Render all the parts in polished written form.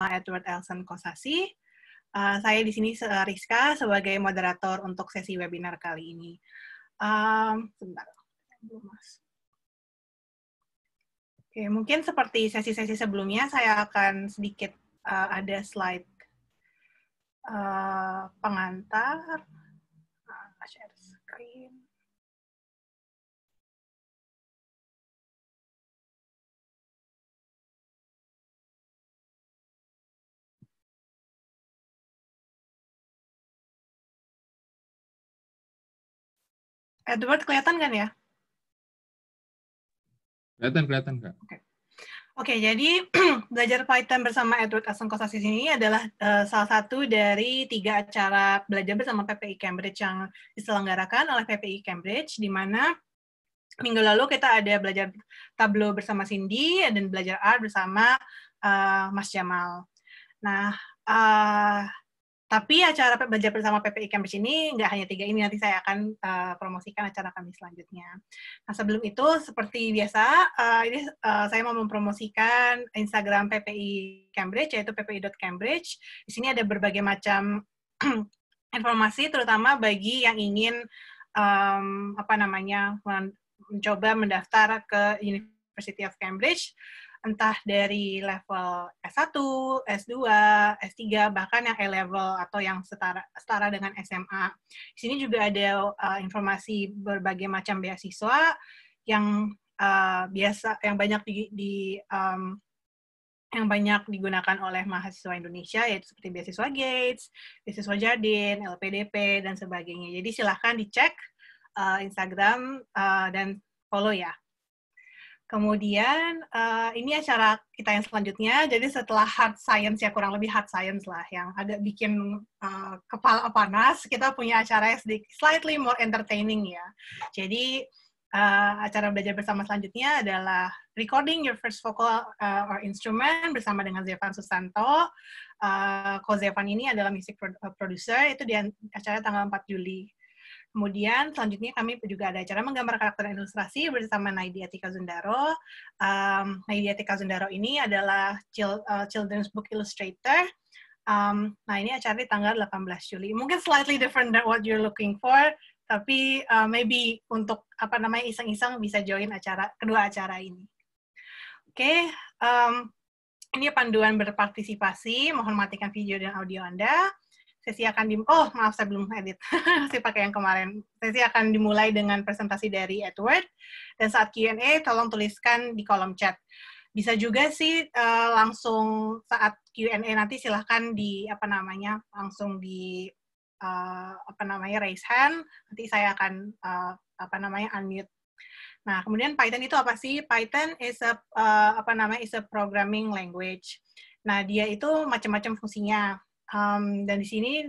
Edward Elson Kosasi. Saya di sini Rizka sebagai moderator untuk sesi webinar kali ini. Sebentar. Oke, mungkin seperti sesi-sesi sebelumnya, saya akan sedikit ada slide pengantar. Share screen. Edward, kelihatan kan ya? Kelihatan, Kak. Oke, jadi belajar Python bersama Edward Elson Kosasi ini adalah salah satu dari 3 acara belajar bersama PPI Cambridge yang diselenggarakan oleh PPI Cambridge, di mana minggu lalu kita ada belajar Tableau bersama Cindy dan belajar R bersama Mas Jamal. Nah, tapi acara belajar bersama PPI Cambridge ini nggak hanya 3 ini, nanti saya akan promosikan acara kami selanjutnya. Nah, sebelum itu, seperti biasa, ini saya mau mempromosikan Instagram PPI Cambridge, yaitu ppi.cambridge. Di sini ada berbagai macam informasi, terutama bagi yang ingin mencoba mendaftar ke University of Cambridge, entah dari level S1, S2, S3, bahkan yang A-level atau yang setara dengan SMA. Di sini juga ada informasi berbagai macam beasiswa yang yang banyak digunakan oleh mahasiswa Indonesia, yaitu seperti beasiswa Gates, beasiswa Jardine, LPDP, dan sebagainya. Jadi silahkan dicek Instagram dan follow ya. Kemudian, ini acara kita yang selanjutnya, jadi setelah hard science, ya kurang lebih hard science lah, yang agak bikin kepala panas, kita punya acara yang slightly more entertaining ya. Jadi, acara belajar bersama selanjutnya adalah Recording Your First Vocal or Instrument bersama dengan Zevan Susanto. Ko Zevan ini adalah music producer, itu di acara tanggal 4 Juli. Kemudian selanjutnya kami juga ada acara menggambar karakter dan ilustrasi bersama Naidia Tika Zundaro. Naidia Tika Zundaro ini adalah children's book illustrator. Nah, ini acara di tanggal 18 Juli. Mungkin slightly different than what you're looking for, tapi maybe untuk iseng-iseng bisa join kedua acara ini. Oke, ini panduan berpartisipasi. Mohon matikan video dan audio Anda. Sesi akan saya belum edit. Saya pakai yang kemarin. Sesi akan dimulai dengan presentasi dari Edward, dan saat Q&A tolong tuliskan di kolom chat. Bisa juga sih langsung saat Q&A nanti silahkan langsung di raise hand. Nanti saya akan unmute. Nah, kemudian Python itu apa sih? Python is a programming language. Nah, dia itu macam-macam fungsinya. Dan di sini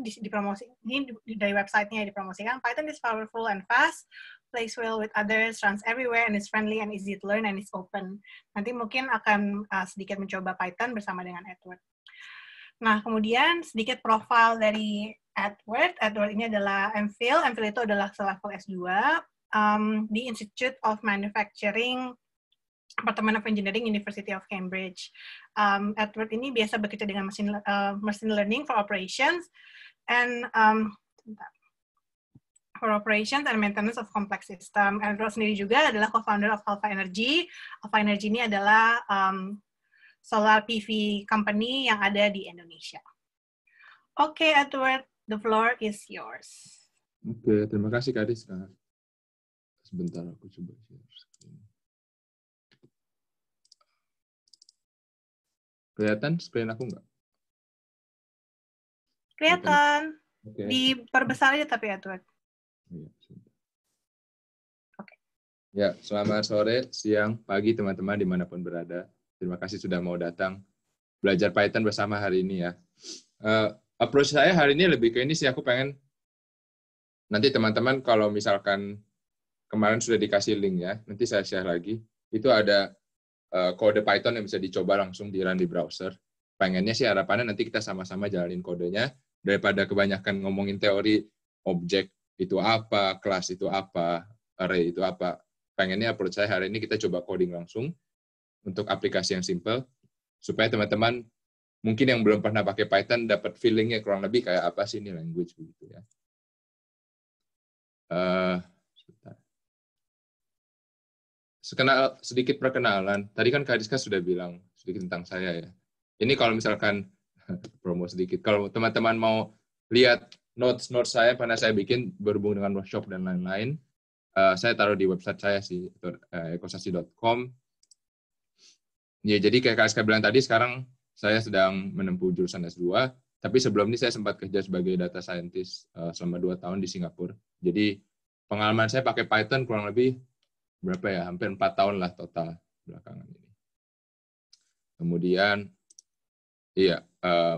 dari website-nya dipromosikan, Python is powerful and fast, plays well with others, runs everywhere, and is friendly and easy to learn, and is open. Nanti mungkin akan sedikit mencoba Python bersama dengan Edward. Nah, kemudian sedikit profil dari Edward. Edward ini adalah MPhil. MPhil itu adalah selevel S2 di Institute of Manufacturing, Department of Engineering, University of Cambridge. Edward ini biasa bekerja dengan machine learning for operations and maintenance of complex system. Edward sendiri juga adalah co-founder of Alpha Energy. Alpha Energy ini adalah solar PV company yang ada di Indonesia. Oke, Edward, the floor is yours. Oke, terima kasih Kak Rizka. Sebentar aku coba share screen. Kelihatan screen aku nggak? Kelihatan. Okay. Diperbesar aja tapi Edward. Iya, okay. Ya, selamat sore, siang, pagi teman-teman dimanapun berada. Terima kasih sudah mau datang belajar Python bersama hari ini ya. Approach saya hari ini lebih ke ini sih, aku pengen nanti teman-teman kalau misalkan kemarin sudah dikasih link ya, nanti saya share lagi. Itu ada kode Python yang bisa dicoba langsung di-run di browser. Pengennya sih harapannya nanti kita sama-sama jalanin kodenya, daripada kebanyakan ngomongin teori objek itu apa, kelas itu apa, array itu apa. Pengennya approach saya hari ini kita coba coding langsung untuk aplikasi yang simple, supaya teman-teman mungkin yang belum pernah pakai Python dapat feelingnya kurang lebih kayak apa sih ini language begitu ya. Sedikit perkenalan. Tadi kan Kak Rizka sudah bilang sedikit tentang saya ya. Ini kalau misalkan promo sedikit. Kalau teman-teman mau lihat notes saya pernah saya bikin berhubung dengan workshop dan lain-lain, saya taruh di website saya sih, ekosasi.com. Ya, jadi kayak Kak Rizka bilang tadi, sekarang saya sedang menempuh jurusan S2, tapi sebelum ini saya sempat kerja sebagai data scientist selama 2 tahun di Singapura. Jadi pengalaman saya pakai Python kurang lebih berapa ya, hampir 4 tahun lah total belakangan ini. Kemudian, iya,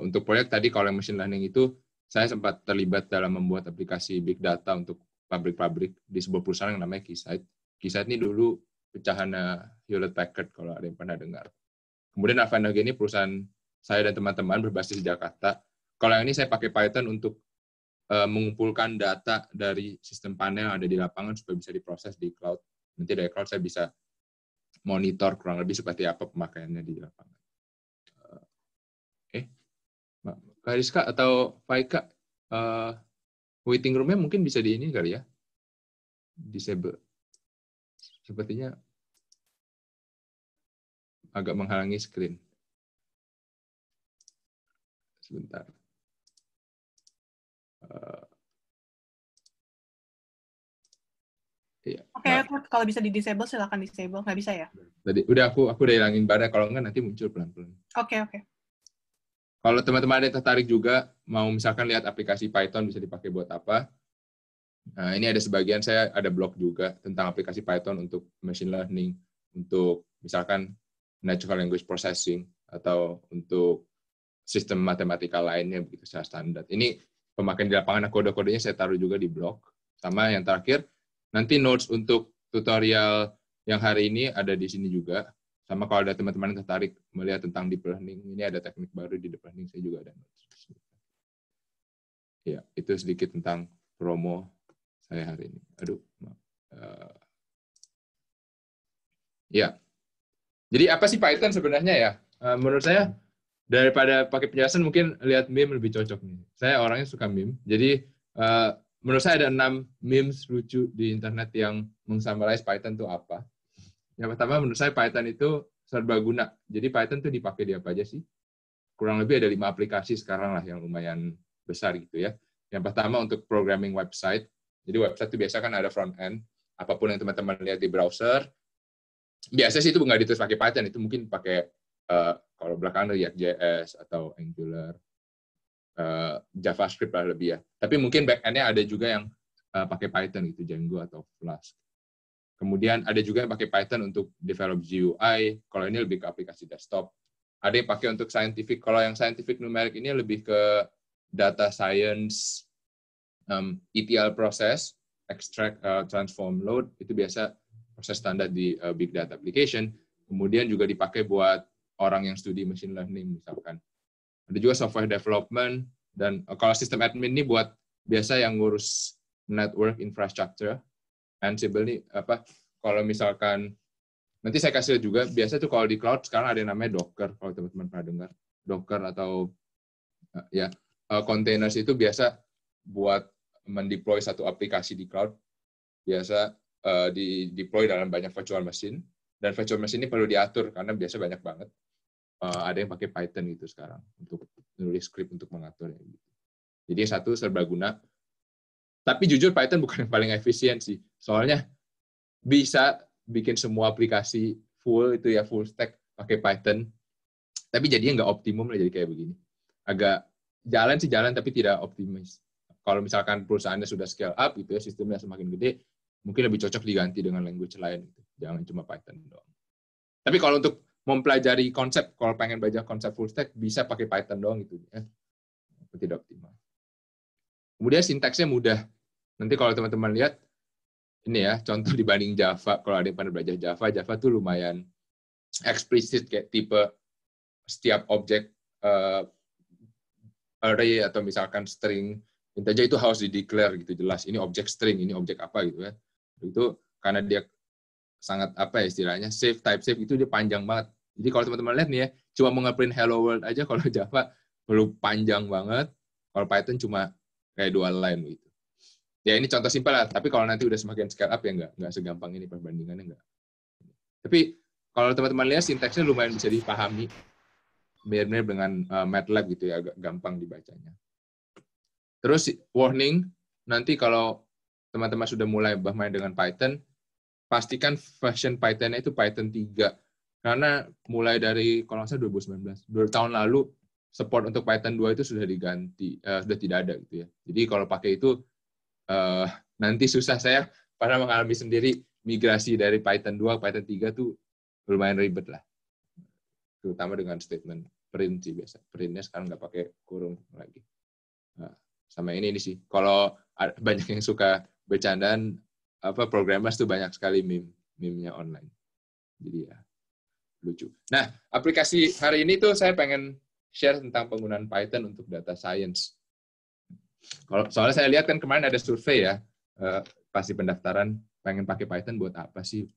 untuk proyek tadi kalau yang machine learning itu, saya sempat terlibat dalam membuat aplikasi big data untuk pabrik-pabrik di sebuah perusahaan yang namanya Keysight. Keysight ini dulu pecahan Hewlett Packard kalau ada yang pernah dengar. Kemudian Avanog ini perusahaan saya dan teman-teman berbasis di Jakarta. Kalau yang ini saya pakai Python untuk mengumpulkan data dari sistem panel yang ada di lapangan supaya bisa diproses di cloud. Nanti dari cloud saya bisa monitor kurang lebih seperti apa pemakaiannya di lapangan. Kak Rizka atau Faika, waiting room-nya mungkin bisa di ini kali ya? Disable. Sepertinya agak menghalangi screen. Sebentar. Iya. Oke, kalau bisa di disable silakan disable, nggak bisa ya? Tadi udah aku udah hilangin pada, kalau enggak nanti muncul pelan-pelan. Oke. Kalau teman-teman ada yang tertarik juga mau misalkan lihat aplikasi Python bisa dipakai buat apa? Nah, ini ada sebagian saya ada blog juga tentang aplikasi Python untuk machine learning, untuk misalkan natural language processing atau untuk sistem matematika lainnya begitu secara standar. Ini pemakaian di lapangan, kode-kodenya saya taruh juga di blog. Sama yang terakhir, nanti notes untuk tutorial yang hari ini ada di sini juga. Sama kalau ada teman-teman yang tertarik melihat tentang deep learning, ini ada teknik baru di deep learning, saya juga ada notes. Ya, itu sedikit tentang promo saya hari ini. Aduh, maaf. Ya. Jadi apa sih Python sebenarnya ya? Menurut saya, daripada pakai penjelasan mungkin lihat meme lebih cocok nih. Saya orangnya suka meme. Jadi menurut saya ada 6 memes lucu di internet yang meng-summarize Python itu apa. Yang pertama menurut saya Python itu serbaguna. Jadi Python itu dipakai di apa aja sih? Kurang lebih ada 5 aplikasi sekarang lah yang lumayan besar gitu ya. Yang pertama untuk programming website. Jadi website itu biasa kan ada front end. Apapun yang teman-teman lihat di browser. Biasa sih itu nggak ditulis pakai Python. Itu mungkin pakai kalau belakangan React.js atau Angular, JavaScript lah lebih ya. Tapi mungkin back-end-nya ada juga yang pakai Python gitu, Django atau Flask. Kemudian ada juga yang pakai Python untuk develop GUI. Kalau ini lebih ke aplikasi desktop. Ada yang pakai untuk scientific. Kalau yang scientific numeric ini lebih ke data science, ETL process, extract, transform, load. Itu biasa proses standar di big data application. Kemudian juga dipakai buat orang yang studi machine learning misalkan. Ada juga software development, dan kalau sistem admin ini buat biasa yang ngurus network infrastructure. Ansible nih apa? Kalau misalkan nanti saya kasih juga, biasa tuh kalau di cloud sekarang ada yang namanya Docker, kalau teman-teman pernah dengar. Docker atau ya containers itu biasa buat mendeploy satu aplikasi di cloud. Biasa di deploy dalam banyak virtual machine, dan virtual machine ini perlu diatur karena biasa banyak banget. Ada yang pakai Python gitu sekarang untuk nulis script untuk mengaturnya. Jadi satu serbaguna. Tapi jujur Python bukan yang paling efisien sih. Soalnya bisa bikin semua aplikasi full itu ya, full stack pakai Python. Tapi jadinya nggak optimum lah, jadi kayak begini. Agak jalan tapi tidak optimis. Kalau misalkan perusahaannya sudah scale up gitu ya, sistemnya semakin gede, mungkin lebih cocok diganti dengan language lain gitu. Jangan cuma Python doang. Tapi kalau untuk mempelajari konsep, kalau pengen belajar konsep full stack, bisa pakai Python doang gitu. Tidak optimal. Kemudian sintaksnya mudah. Nanti kalau teman-teman lihat, ini ya, contoh dibanding Java. Kalau ada yang pernah belajar Java tuh lumayan eksplisit, kayak tipe setiap objek array atau misalkan string, integer itu harus di-declare gitu, jelas. Ini objek string, ini objek apa gitu ya. Itu karena dia sangat apa ya istilahnya, type safe itu dia panjang banget. Jadi kalau teman-teman lihat nih ya, cuma mau nge-print hello world aja, kalau Java perlu panjang banget, kalau Python cuma kayak 2 line gitu. Ya ini contoh simpel lah, tapi kalau nanti udah semakin scale up ya nggak segampang ini perbandingannya nggak. Tapi kalau teman-teman lihat sintaksnya lumayan bisa dipahami, mirip-mirip dengan MATLAB gitu ya, agak gampang dibacanya. Terus warning, nanti kalau teman-teman sudah mulai bermain dengan Python, pastikan version Python-nya itu Python 3. Karena mulai dari, kalau nggak salah 2019, 2 tahun lalu, support untuk Python 2 itu sudah diganti, sudah tidak ada gitu ya. Jadi kalau pakai itu, nanti susah. Saya pernah mengalami sendiri migrasi dari Python 2 ke Python 3 tuh lumayan ribet lah. Terutama dengan statement print sih biasa. Printnya sekarang nggak pakai kurung lagi. Nah, sama ini sih. Kalau banyak yang suka bercandaan, programmers tuh banyak sekali meme-nya online. Jadi ya lucu. Nah, aplikasi hari ini tuh saya pengen share tentang penggunaan Python untuk data science. Soalnya saya lihat kan kemarin ada survei ya, pasti pendaftaran pengen pakai Python buat apa sih?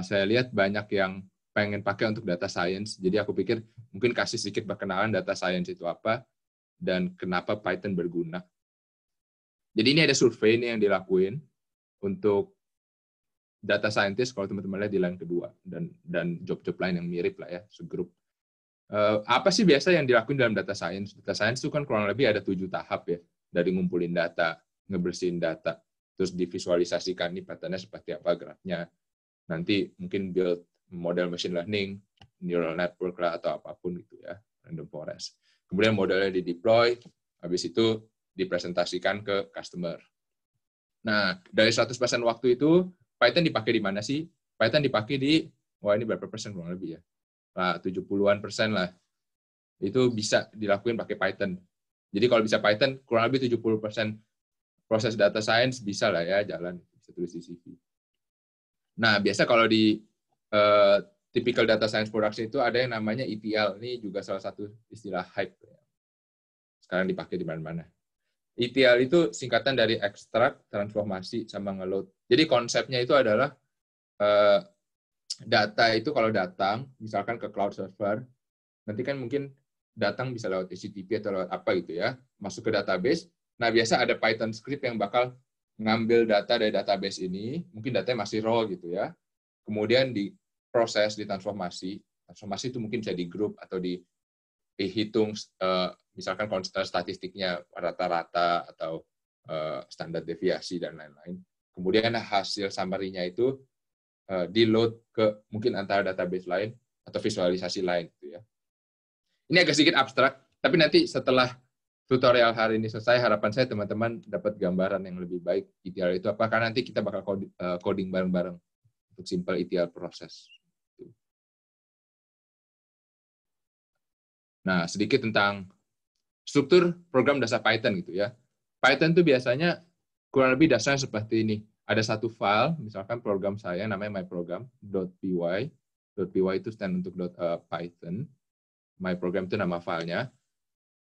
Saya lihat banyak yang pengen pakai untuk data science. Jadi aku pikir mungkin kasih sedikit perkenalan data science itu apa dan kenapa Python berguna. Jadi ini ada survei ini yang dilakuin untuk data scientist, kalau teman-teman lihat di line kedua, dan job-job lain yang mirip lah ya, segrup. Apa sih biasa yang dilakuin dalam data science? Data science itu kan kurang lebih ada 7 tahap ya, dari ngumpulin data, ngebersihin data, terus divisualisasikan nih pattern-nya seperti apa geraknya, nanti mungkin build model machine learning, neural network lah, atau apapun gitu ya, random forest. Kemudian modelnya di-deploy, habis itu dipresentasikan ke customer. Nah, dari 100% waktu itu, Python dipakai di mana sih? Python dipakai di, ini berapa persen kurang lebih ya? 70-an% lah. Itu bisa dilakuin pakai Python. Jadi kalau bisa Python, kurang lebih 70% proses data science bisa lah ya, jalan. Bisa tulis di CV. Nah, biasa kalau di typical data science production itu ada yang namanya ETL. Ini juga salah satu istilah hype. Sekarang dipakai di mana-mana. ETL itu singkatan dari extract, transformasi, sama ngeload. Jadi konsepnya itu adalah data itu kalau datang, misalkan ke cloud server, nanti kan mungkin datang bisa lewat HTTP atau lewat apa gitu ya, masuk ke database. Nah, biasa ada Python script yang bakal ngambil data dari database ini, mungkin datanya masih raw gitu ya, kemudian diproses, ditransformasi. Transformasi itu mungkin bisa di grup atau dihitung, misalkan statistiknya rata-rata atau standar deviasi dan lain-lain. Kemudian hasil summary-nya itu di-load ke mungkin antara database lain atau visualisasi lain gitu ya. Ini agak sedikit abstrak, tapi nanti setelah tutorial hari ini selesai, harapan saya teman-teman dapat gambaran yang lebih baik ETL itu apa, karena nanti kita bakal coding bareng-bareng untuk simple ETL proses. Nah, sedikit tentang struktur program dasar Python gitu ya. Python itu biasanya kurang lebih dasarnya seperti ini. Ada satu file, misalkan program saya namanya myprogram.py. .py itu stand untuk .python. MyProgram itu nama filenya.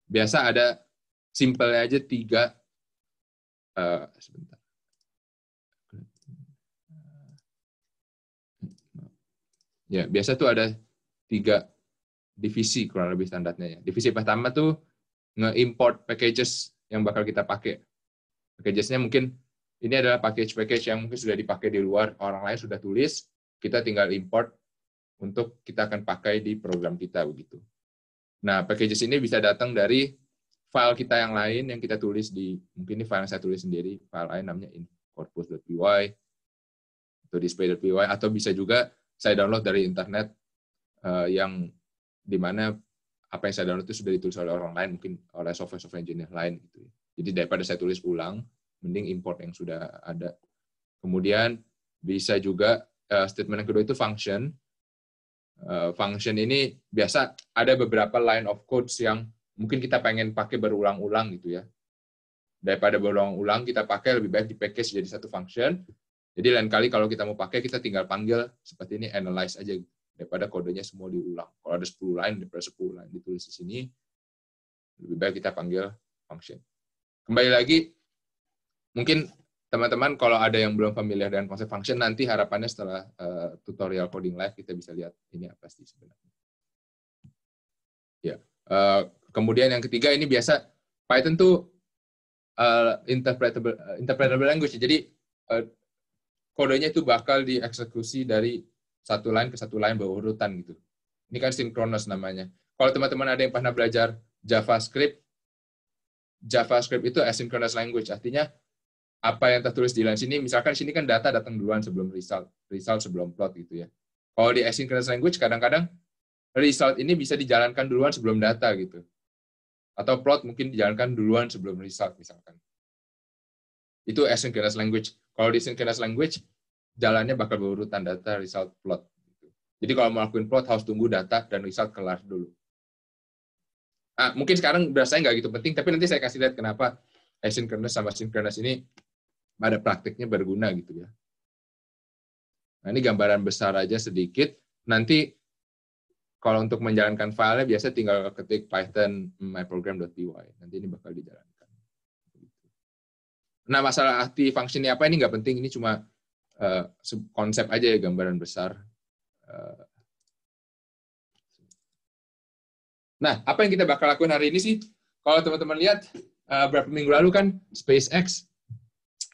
Biasa ada simple aja 3. Sebentar. Ya, biasa tuh ada 3 divisi kurang lebih standarnya ya. Divisi pertama tuh nge-import packages yang bakal kita pakai. Packages-nya mungkin ini adalah package-package yang mungkin sudah dipakai di luar, orang lain sudah tulis, kita tinggal import untuk kita akan pakai di program kita begitu. Nah, packages ini bisa datang dari file kita yang lain yang kita tulis di, mungkin ini file yang saya tulis sendiri, file lain namanya corpus.py atau display.py, atau bisa juga saya download dari internet yang dimana apa yang saya download itu sudah ditulis oleh orang lain, mungkin oleh software engineer lain gitu. Jadi daripada saya tulis ulang, mending import yang sudah ada. Kemudian bisa juga statement yang kedua itu function. Function ini biasa ada beberapa line of codes yang mungkin kita pengen pakai berulang-ulang gitu ya. Daripada berulang-ulang, kita pakai lebih baik di package jadi satu function. Jadi lain kali kalau kita mau pakai, kita tinggal panggil seperti ini, analyze aja gitu. Daripada kodenya semua diulang. Kalau ada 10 line, daripada 10 line ditulis di sini, lebih baik kita panggil function. Kembali lagi, mungkin teman-teman kalau ada yang belum familiar dengan konsep function, nanti harapannya setelah tutorial coding live kita bisa lihat ini apa sih sebenarnya. Ya. Kemudian yang ketiga ini biasa Python tuh interpretable language. Jadi kodenya itu bakal dieksekusi dari satu line ke satu line berurutan gitu. Ini kan sinkronus namanya. Kalau teman-teman ada yang pernah belajar JavaScript itu asynchronous language. Artinya apa yang tertulis di line sini, misalkan sini kan data datang duluan sebelum result sebelum plot gitu ya. Kalau di asynchronous language kadang-kadang result ini bisa dijalankan duluan sebelum data gitu. Atau plot mungkin dijalankan duluan sebelum result misalkan. Itu asynchronous language. Kalau di synchronous language jalannya bakal berurutan data, result, plot. Jadi kalau mau lakuin plot harus tunggu data dan result kelar dulu. Mungkin sekarang berasanya nggak gitu penting, tapi nanti saya kasih lihat kenapa asynchronous sama synchronous ini ada praktiknya berguna gitu ya. Nah, ini gambaran besar aja sedikit. Nanti kalau untuk menjalankan filenya biasa tinggal ketik Python myprogram.py. Nanti ini bakal dijalankan. Nah, masalah arti fungsinya apa ini nggak penting. Ini cuma konsep aja ya, gambaran besar. Nah, apa yang kita bakal lakukan hari ini sih? Kalau teman-teman lihat, beberapa minggu lalu kan SpaceX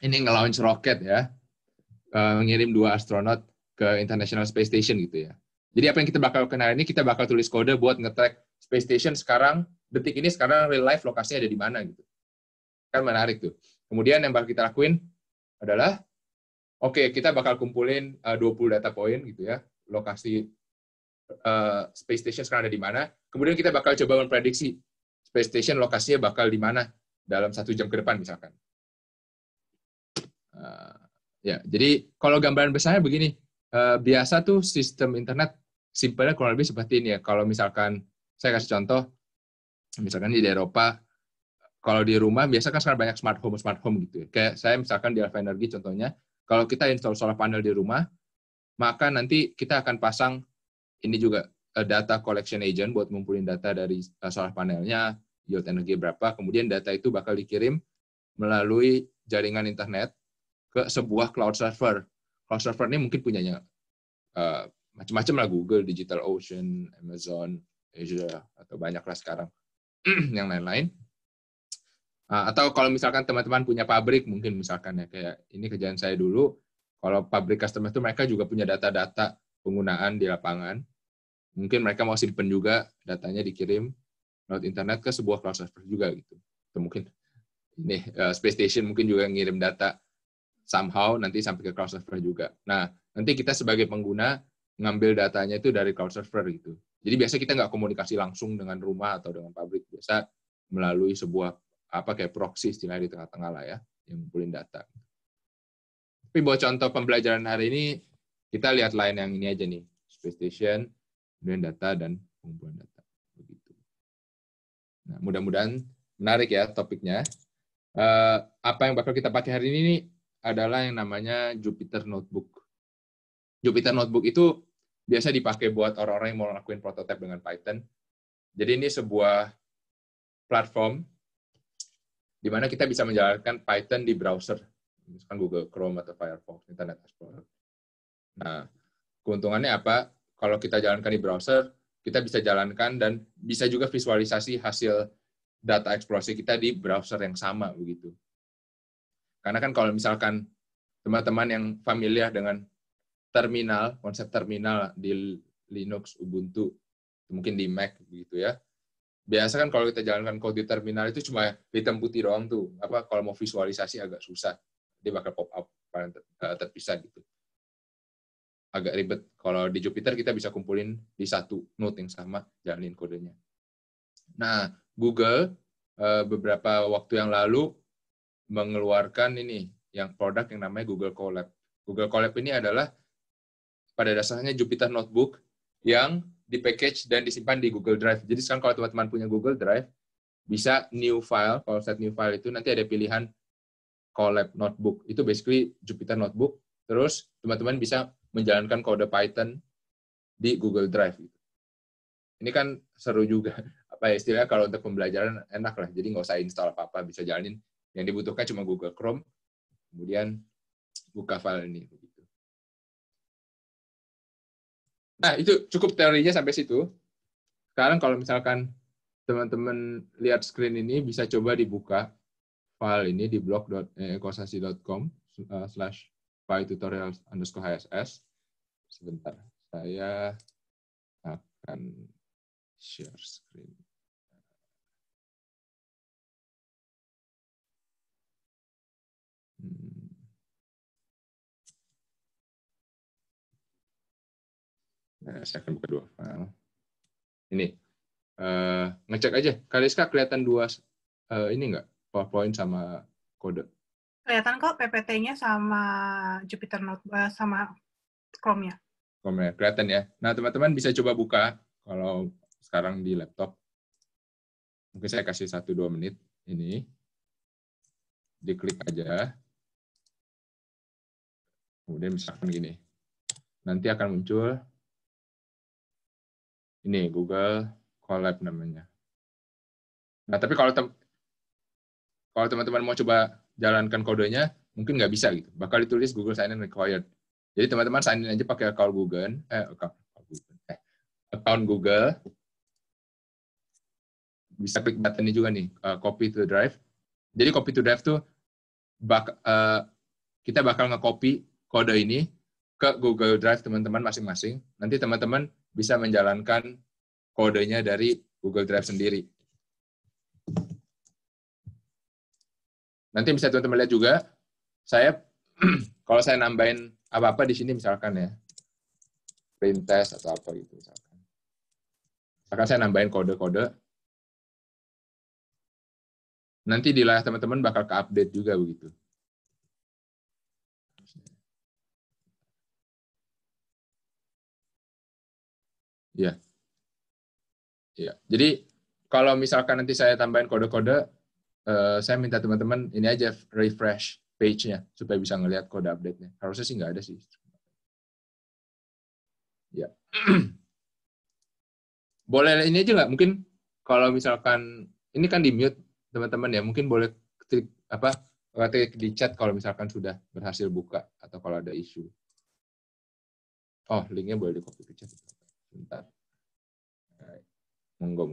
ini nge-launch roket ya, ngirim 2 astronot ke International Space Station gitu ya. Jadi apa yang kita bakal lakukan hari ini, kita bakal tulis kode buat nge-track Space Station sekarang, detik ini sekarang real life lokasinya ada di mana gitu. Kan menarik tuh. Kemudian yang bakal kita lakuin adalah, oke, kita bakal kumpulin 20 data point gitu ya, lokasi Space Station sekarang ada di mana. Kemudian kita bakal coba memprediksi Space Station lokasinya bakal di mana dalam 1 jam ke depan misalkan. Ya, jadi kalau gambaran besarnya begini, biasa tuh sistem internet simpelnya kurang lebih seperti ini ya. Kalau misalkan saya kasih contoh, misalkan di Eropa, kalau di rumah biasa kan sekarang banyak smart home gitu ya. Kayak saya misalkan di Alpha Energy contohnya, kalau kita install solar panel di rumah, maka nanti kita akan pasang ini juga data collection agent buat ngumpulin data dari solar panelnya, yield energi berapa, kemudian data itu bakal dikirim melalui jaringan internet ke sebuah cloud server. Cloud server ini mungkin punyanya macam-macam lah, Google, DigitalOcean, Amazon, Azure, atau banyak lah sekarang yang lain-lain. Atau kalau misalkan teman-teman punya pabrik, mungkin misalkan ya, kayak ini kerjaan saya dulu, kalau pabrik customer itu mereka juga punya data-data penggunaan di lapangan. Mungkin mereka mau simpen juga, datanya dikirim lewat internet ke sebuah cloud server juga gitu. Atau mungkin ini Space Station mungkin juga ngirim data somehow nanti sampai ke cloud server juga. Nah, nanti kita sebagai pengguna ngambil datanya itu dari cloud server gitu. Jadi biasa kita nggak komunikasi langsung dengan rumah atau dengan pabrik, biasa melalui sebuah kayak proxy istilahnya di tengah-tengah lah ya, yang ngumpulin data. Tapi buat contoh pembelajaran hari ini, kita lihat line yang ini aja nih, Space Station, kemudian data dan pengumpulan data. Begitu. Nah, mudah-mudahan menarik ya topiknya. Apa yang bakal kita pakai hari ini adalah yang namanya Jupyter Notebook. Jupyter Notebook itu biasa dipakai buat orang-orang yang mau lakuin prototipe dengan Python. Jadi ini sebuah platform di mana kita bisa menjalankan Python di browser, misalkan Google Chrome atau Firefox, Internet Explorer. Nah, keuntungannya apa? Kalau kita jalankan di browser, kita bisa jalankan dan bisa juga visualisasi hasil data eksplorasi kita di browser yang sama begitu. Karena kan kalau misalkan teman-teman yang familiar dengan terminal, konsep terminal di Linux, Ubuntu, mungkin di Mac begitu ya. Biasa kan kalau kita jalankan kode di terminal itu cuma hitam putih doang tuh. Kalau mau visualisasi agak susah. Dia bakal pop up terpisah gitu. Agak ribet. Kalau di Jupyter kita bisa kumpulin di satu node yang sama, jalanin kodenya. Nah, Google beberapa waktu yang lalu mengeluarkan ini, yang produk yang namanya Google Colab. Google Colab ini adalah pada dasarnya Jupyter Notebook yang di-package dan disimpan di Google Drive. Jadi sekarang kalau teman-teman punya Google Drive, bisa new file, kalau set new file itu nanti ada pilihan Colab Notebook. Itu basically Jupyter Notebook. Terus teman-teman bisa menjalankan kode Python di Google Drive. Ini kan seru juga. Apa ya istilahnya kalau untuk pembelajaran enak lah. Jadi nggak usah install apa-apa, bisa jalanin. Yang dibutuhkan cuma Google Chrome, kemudian buka file ini. Nah, itu cukup teorinya sampai situ. Sekarang kalau misalkan teman-teman lihat screen ini, bisa coba dibuka file ini di blog.ekosasi.com/pytutorials_hss. Sebentar, saya akan share screen. Nah, saya akan buka dua file. Ini, ngecek aja. Kaliska kelihatan dua, ini nggak? PowerPoint sama kode. Kelihatan kok PPT-nya sama Jupyter Notebook, sama Chrome-nya. Chrome-nya, kelihatan ya. Nah, teman-teman bisa coba buka kalau sekarang di laptop. Mungkin saya kasih 1-2 menit. Ini. Diklik aja. Kemudian misalkan gini. Nanti akan muncul ini, Google Colab namanya. Nah, tapi kalau teman-teman mau coba jalankan kodenya, mungkin nggak bisa gitu. Bakal ditulis Google Sign In Required. Jadi teman-teman sign in aja pakai account Google. Bisa klik button ini juga nih, copy to drive. Jadi copy to drive tuh kita bakal nge-copy kode ini ke Google Drive teman-teman masing-masing. Nanti teman-teman bisa menjalankan kodenya dari Google Drive sendiri. Nanti bisa teman-teman lihat juga, saya kalau saya nambahin apa-apa di sini misalkan ya, print test atau apa gitu misalkan. Misalkan saya nambahin kode-kode, nanti di layar teman-teman bakal ke-update juga begitu. Ya. Ya. Jadi kalau misalkan nanti saya tambahin kode-kode, saya minta teman-teman ini aja refresh page-nya supaya bisa ngelihat kode update-nya. Harusnya sih nggak ada sih. Ya. Boleh ini aja nggak? Mungkin kalau misalkan ini kan di mute teman-teman ya, mungkin boleh klik di chat kalau misalkan sudah berhasil buka atau kalau ada isu. Oh, linknya boleh di copy ke chat. Bentar. Monggo.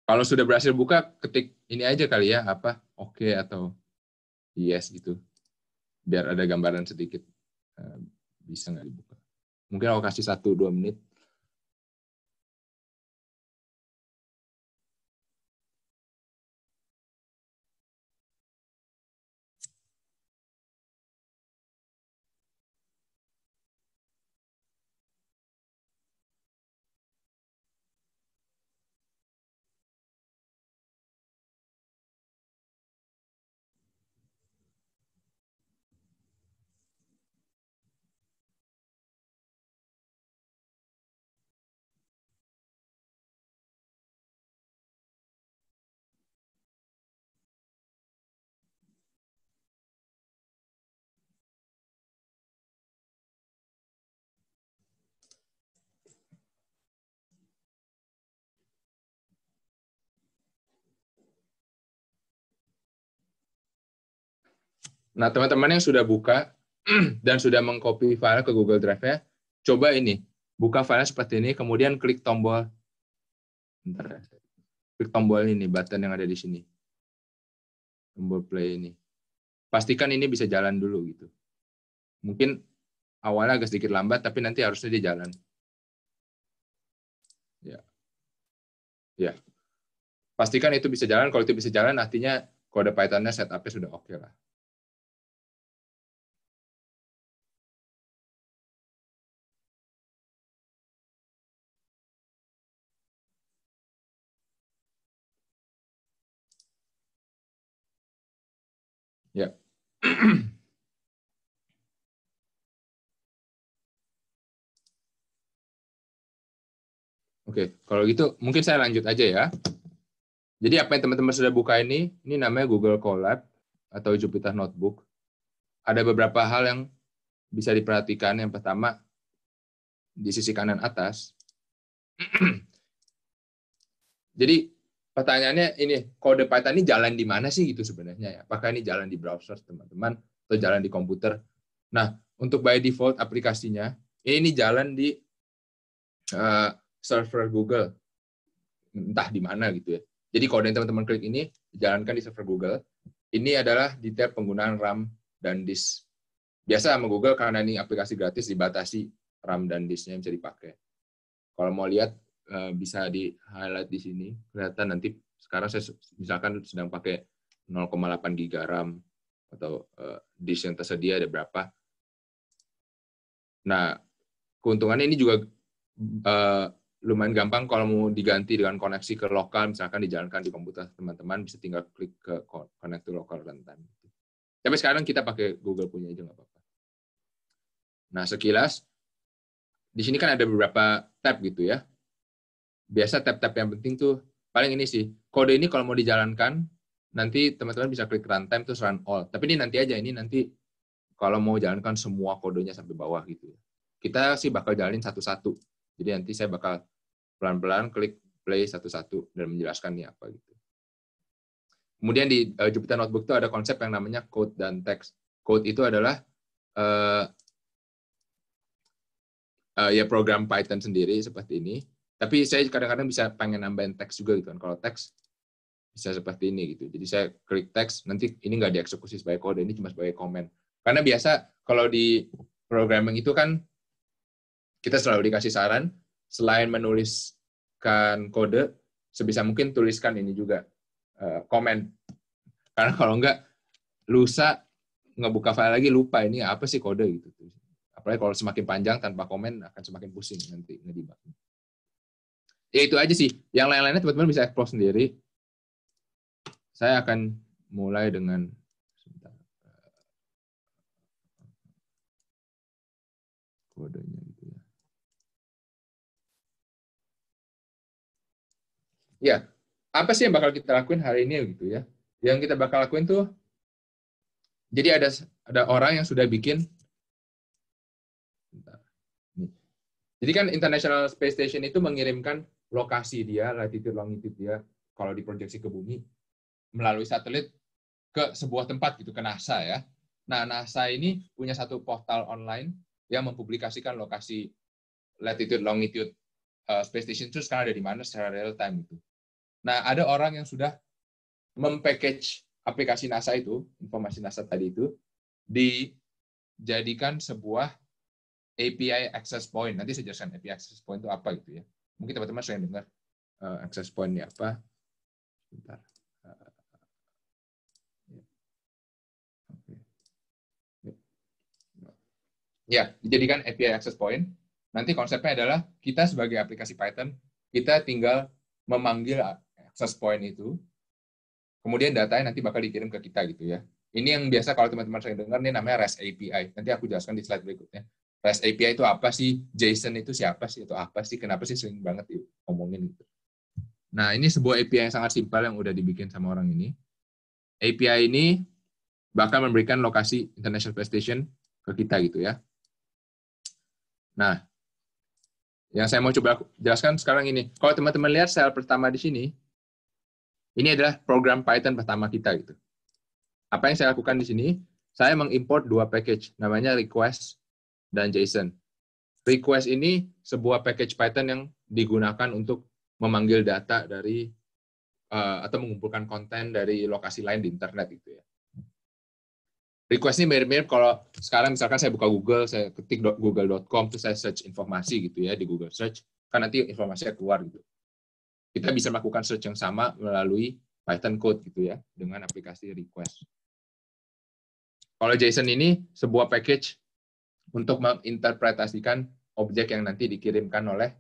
Kalau sudah berhasil buka, ketik ini aja kali ya, oke atau yes gitu. Biar ada gambaran sedikit. Bisa nggak dibuka. Mungkin aku kasih 1-2 menit. Nah, teman-teman yang sudah buka dan sudah mengcopy file ke Google Drive-nya, coba ini, buka file seperti ini, kemudian klik tombol, klik tombol ini, button yang ada di sini, tombol play ini. Pastikan ini bisa jalan dulu gitu. Mungkin awalnya agak sedikit lambat, tapi nanti harusnya dia jalan. Ya. Pastikan itu bisa jalan. Kalau itu bisa jalan, artinya kode Python-nya setup-nya sudah oke lah. Ya. Oke, kalau gitu mungkin saya lanjut aja ya. Jadi apa yang teman-teman sudah buka ini namanya Google Colab atau Jupyter Notebook. Ada beberapa hal yang bisa diperhatikan. Yang pertama, di sisi kanan atas. Jadi pertanyaannya ini, kode Python ini jalan di mana sih gitu sebenarnya ya? Apakah ini jalan di browser teman-teman atau jalan di komputer? Nah, untuk by default aplikasinya ini jalan di server Google, entah di mana gitu ya. Jadi kode yang teman-teman klik ini dijalankan di server Google. Ini adalah detail penggunaan RAM dan disk. Biasa sama Google karena ini aplikasi gratis dibatasi RAM dan disknya yang bisa dipakai. Kalau mau lihat bisa di highlight di sini, kelihatan nanti sekarang saya misalkan sedang pakai 0,8 GB RAM atau disk yang tersedia ada berapa. Nah, keuntungannya ini juga lumayan gampang kalau mau diganti dengan koneksi ke lokal, misalkan dijalankan di komputer teman-teman, bisa tinggal klik ke connect to local runtime. Tapi sekarang kita pakai Google punya aja nggak apa-apa. Nah, sekilas, di sini kan ada beberapa tab gitu ya. Biasa tab-tab yang penting tuh, paling ini sih, kode ini kalau mau dijalankan, nanti teman-teman bisa klik runtime terus run all. Tapi ini nanti aja, ini nanti kalau mau jalankan semua kodenya sampai bawah gitu. Kita sih bakal jalanin satu-satu. Jadi nanti saya bakal pelan-pelan klik play satu-satu dan menjelaskan ini apa gitu. Kemudian di Jupyter Notebook itu ada konsep yang namanya code dan text. Code itu adalah ya program Python sendiri seperti ini. Tapi saya kadang-kadang bisa pengen nambahin teks juga gitu kan. Kalau teks bisa seperti ini gitu. Jadi saya klik teks, nanti ini nggak dieksekusi sebagai kode, ini cuma sebagai komen. Karena biasa kalau di programming itu kan kita selalu dikasih saran, selain menuliskan kode, sebisa mungkin tuliskan ini juga, komen. Karena kalau enggak, lusa ngebuka file lagi, lupa ini apa sih kode gitu. Apalagi kalau semakin panjang tanpa komen, akan semakin pusing nanti ngedebug. Ya itu aja sih. Yang lain-lainnya teman-teman bisa explore sendiri. Saya akan mulai dengan kodenya gitu ya. Ya, apa sih yang bakal kita lakuin hari ini gitu ya? Yang kita bakal lakuin tuh, jadi ada orang yang sudah bikin. Jadi kan International Space Station itu mengirimkan lokasi dia, latitude longitude dia, kalau diproyeksi ke bumi melalui satelit ke sebuah tempat gitu, ke NASA ya. Nah, NASA ini punya satu portal online yang mempublikasikan lokasi latitude longitude Space Station itu sekarang ada di mana secara real time gitu. Nah, ada orang yang sudah mempackage aplikasi NASA itu, informasi NASA tadi itu, dijadikan sebuah API access point. Nanti saya jelaskan API access point itu apa gitu ya. Mungkin teman-teman sering dengar access point ini apa. Bentar. Ya, dijadikan API access point. Nanti konsepnya adalah kita sebagai aplikasi Python, kita tinggal memanggil access point itu, kemudian datanya nanti bakal dikirim ke kita gitu ya. Ini yang biasa kalau teman-teman sering dengar, ini namanya REST API. Nanti aku jelaskan di slide berikutnya. REST API itu apa sih? JSON itu siapa sih? Itu apa sih? Kenapa sih sering banget diomongin gitu? Nah, ini sebuah API yang sangat simpel yang udah dibikin sama orang ini. API ini bakal memberikan lokasi International Space Station ke kita gitu ya. Nah, yang saya mau coba jelaskan sekarang ini. Kalau teman-teman lihat sel pertama di sini, ini adalah program Python pertama kita gitu. Apa yang saya lakukan di sini? Saya mengimport dua package, namanya request dan JSON. Request ini sebuah package Python yang digunakan untuk memanggil data dari atau mengumpulkan konten dari lokasi lain di internet gitu ya. Request ini mirip-mirip kalau sekarang misalkan saya buka Google, saya ketik google.com, terus saya search informasi gitu ya di Google Search, kan nanti informasinya keluar gitu. Kita bisa melakukan search yang sama melalui Python code gitu ya, dengan aplikasi request. Kalau JSON ini sebuah package untuk menginterpretasikan objek yang nanti dikirimkan oleh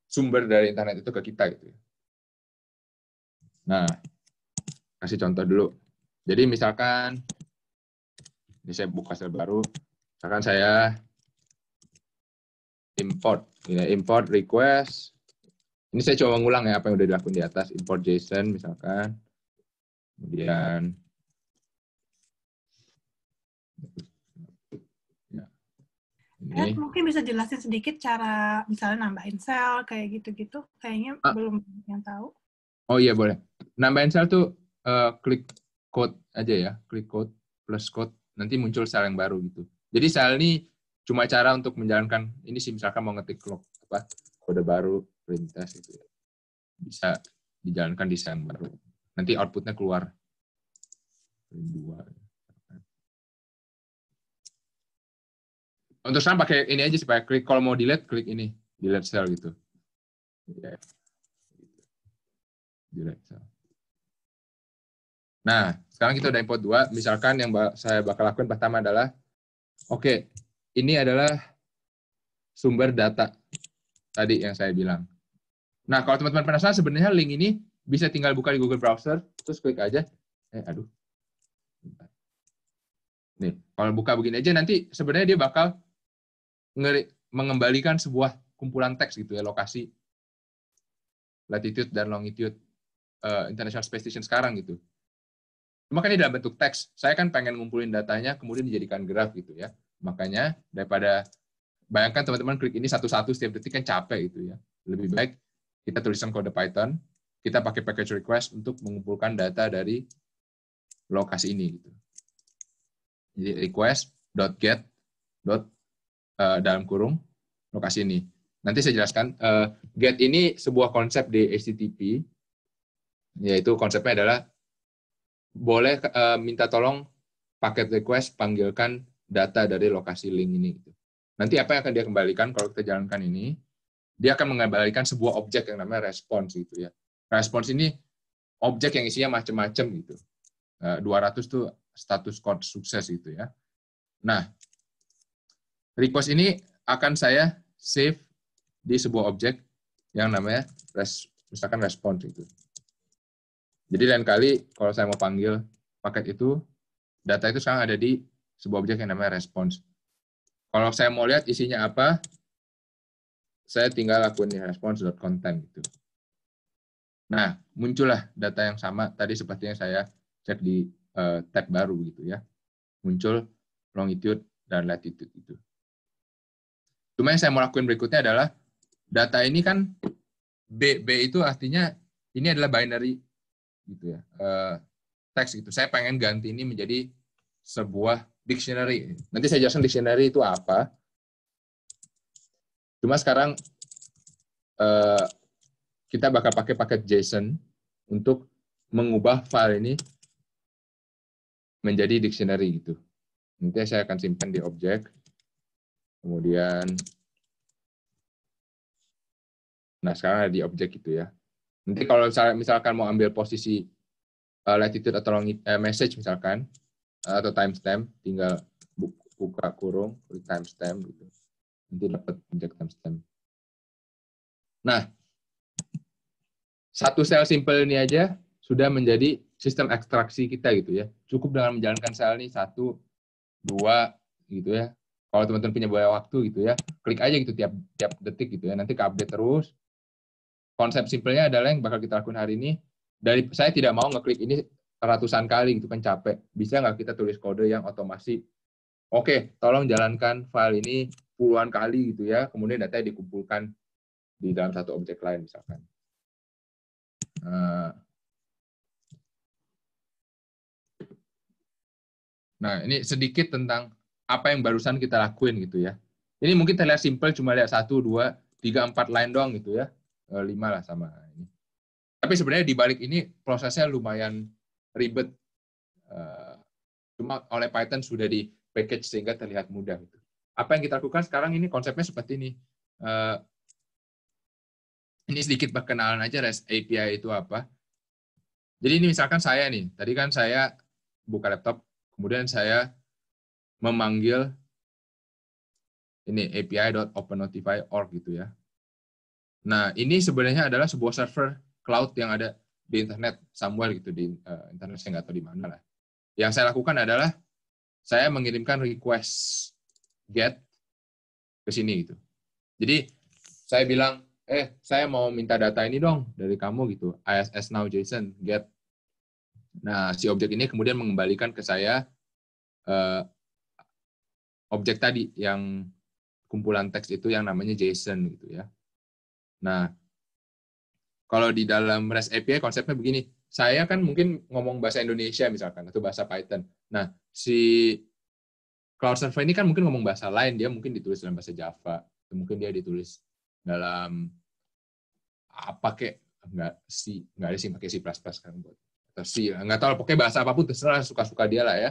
sumber dari internet itu ke kita gitu ya. Nah, kasih contoh dulu. Jadi misalkan ini saya buka sel baru, misalkan saya import request. Ini saya coba ngulang ya apa yang udah dilakukan di atas, import JSON misalkan, kemudian ya, ini. Mungkin bisa jelasin sedikit cara misalnya nambahin sel kayak gitu-gitu, kayaknya belum yang tahu. Oh iya boleh. Nambahin sel tuh klik code aja ya, klik code plus code. Nanti muncul sel yang baru gitu. Jadi sel ini cuma cara untuk menjalankan ini sih, misalkan mau ngetik log kode baru print test gitu ya. Bisa dijalankan desain baru. Nanti outputnya keluar. Print 2. Untuk sekarang pakai ini aja sih, Pak. Klik kalau mau delete, klik ini, delete cell gitu. Ya. Delete cell. Nah, sekarang kita udah import 2. Misalkan yang saya bakal lakukan pertama adalah, oke, ini adalah sumber data tadi yang saya bilang. Nah, kalau teman-teman penasaran, sebenarnya link ini bisa tinggal buka di Google Browser, terus klik aja. Nih, kalau buka begini aja, nanti sebenarnya dia bakal mengembalikan sebuah kumpulan teks gitu ya, lokasi, latitude dan longitude International Space Station sekarang gitu. Cuma kan ini dalam bentuk teks. Saya kan pengen ngumpulin datanya, kemudian dijadikan graf gitu ya. Makanya daripada bayangkan teman-teman klik ini satu-satu setiap detik kan capek gitu ya. Lebih baik kita tuliskan kode Python, kita pakai package request untuk mengumpulkan data dari lokasi ini gitu. Jadi request.get dalam kurung lokasi ini. Nanti saya jelaskan. Get ini sebuah konsep di HTTP, yaitu konsepnya adalah boleh minta tolong paket request panggilkan data dari lokasi link ini. Nanti apa yang akan dia kembalikan kalau kita jalankan ini? Dia akan mengembalikan sebuah objek yang namanya response gitu ya. Response ini objek yang isinya macam-macam gitu. 200 tuh status code sukses gitu ya. Nah, request ini akan saya save di sebuah objek yang namanya misalkan response gitu. Jadi lain kali kalau saya mau panggil paket itu, data itu sekarang ada di sebuah objek yang namanya response. Kalau saya mau lihat isinya apa, saya tinggal lakuin di response.content gitu. Nah, muncullah data yang sama tadi seperti yang saya cek di tab baru gitu ya. Muncul longitude dan latitude itu. Cuma yang saya mau lakuin berikutnya adalah data ini kan B itu artinya ini adalah binary gitu ya, teks gitu. Saya pengen ganti ini menjadi sebuah dictionary. Nanti saya jelaskan dictionary itu apa. Cuma sekarang kita bakal pakai paket JSON untuk mengubah file ini menjadi dictionary gitu. Nanti saya akan simpan di objek. Kemudian, nah sekarang ada di objek gitu ya. Nanti kalau misalkan mau ambil posisi latitude atau message misalkan, atau timestamp, tinggal buka kurung, klik timestamp gitu. Nanti dapat objek timestamp. Nah, satu sel simple ini aja sudah menjadi sistem ekstraksi kita gitu ya. Cukup dengan menjalankan sel ini 1, 2 gitu ya. Kalau teman-teman punya banyak waktu gitu ya, klik aja gitu tiap detik gitu ya. Nanti ke-update terus. Konsep simpelnya adalah yang bakal kita lakukan hari ini. Saya tidak mau ngeklik ini ratusan kali gitu kan capek. Bisa nggak kita tulis kode yang otomasi? Oke, tolong jalankan file ini puluhan kali gitu ya. Kemudian datanya dikumpulkan di dalam satu objek lain misalkan. Nah, ini sedikit tentang apa yang barusan kita lakuin gitu ya. Ini mungkin terlihat simple, cuma lihat 1, 2, 3, 4 line doang gitu ya. 5 lah sama ini. Tapi sebenarnya di balik ini prosesnya lumayan ribet. Cuma oleh Python sudah di package sehingga terlihat mudah. Gitu. Apa yang kita lakukan sekarang ini konsepnya seperti ini. Ini sedikit perkenalan aja REST API itu apa. Jadi ini misalkan saya nih, tadi kan saya buka laptop, kemudian saya memanggil ini api.opennotify.org gitu ya. Nah, ini sebenarnya adalah sebuah server cloud yang ada di internet somewhere gitu, di internet saya nggak tahu di mana lah. Yang saya lakukan adalah saya mengirimkan request get ke sini gitu. Jadi saya bilang, saya mau minta data ini dong dari kamu gitu, ISS now JSON get. Nah, si objek ini kemudian mengembalikan ke saya objek tadi yang kumpulan teks itu yang namanya JSON gitu ya. Nah, kalau di dalam REST API konsepnya begini, saya kan mungkin ngomong bahasa Indonesia misalkan, atau bahasa Python. Nah, si Cloud Server ini kan mungkin ngomong bahasa lain, dia mungkin ditulis dalam bahasa Java, atau mungkin dia ditulis dalam apa kek, nggak ada sih pakai C++ kan buat, atau C, nggak tahu, pokoknya bahasa apapun terserah, suka-suka dia lah ya.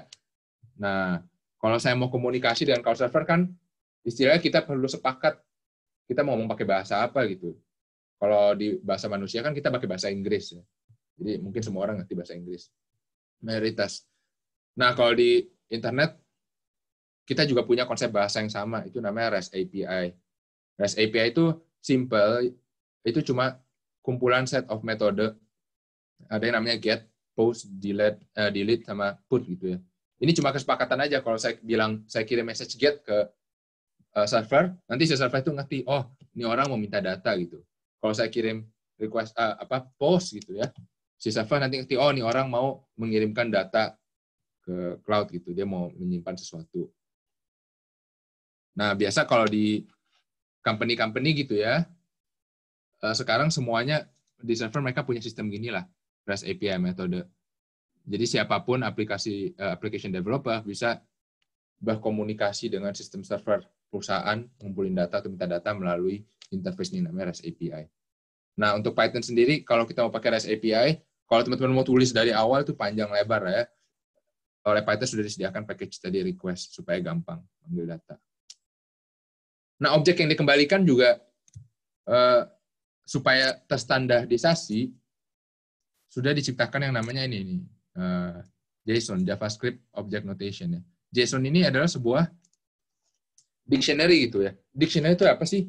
Nah, kalau saya mau komunikasi dengan cloud server kan istilahnya kita perlu sepakat kita mau ngomong pakai bahasa apa gitu. Kalau di bahasa manusia kan kita pakai bahasa Inggris ya. Jadi mungkin semua orang ngerti bahasa Inggris mayoritas. Nah, kalau di internet kita juga punya konsep bahasa yang sama, itu namanya REST API. REST API itu simple, itu cuma kumpulan set of metode. Ada yang namanya get, post, delete sama put gitu ya. Ini cuma kesepakatan aja. Kalau saya bilang saya kirim message get ke server, nanti si server itu ngerti, oh ini orang mau minta data gitu. Kalau saya kirim request post gitu ya, si server nanti ngerti, oh ini orang mau mengirimkan data ke cloud gitu, dia mau menyimpan sesuatu. Nah, biasa kalau di company gitu ya, sekarang semuanya di server mereka punya sistem gini lah, REST API metode. Jadi siapapun application developer bisa berkomunikasi dengan sistem server perusahaan, ngumpulin data atau minta data melalui interface ini namanya REST API. Nah, untuk Python sendiri, kalau kita mau pakai REST API, kalau teman-teman mau tulis dari awal itu panjang lebar ya. Oleh Python sudah disediakan package tadi request supaya gampang ambil data. Nah, objek yang dikembalikan juga supaya terstandarisasi sudah diciptakan yang namanya ini JSON, JavaScript Object Notation ya. JSON ini adalah sebuah dictionary gitu ya. Dictionary itu apa sih?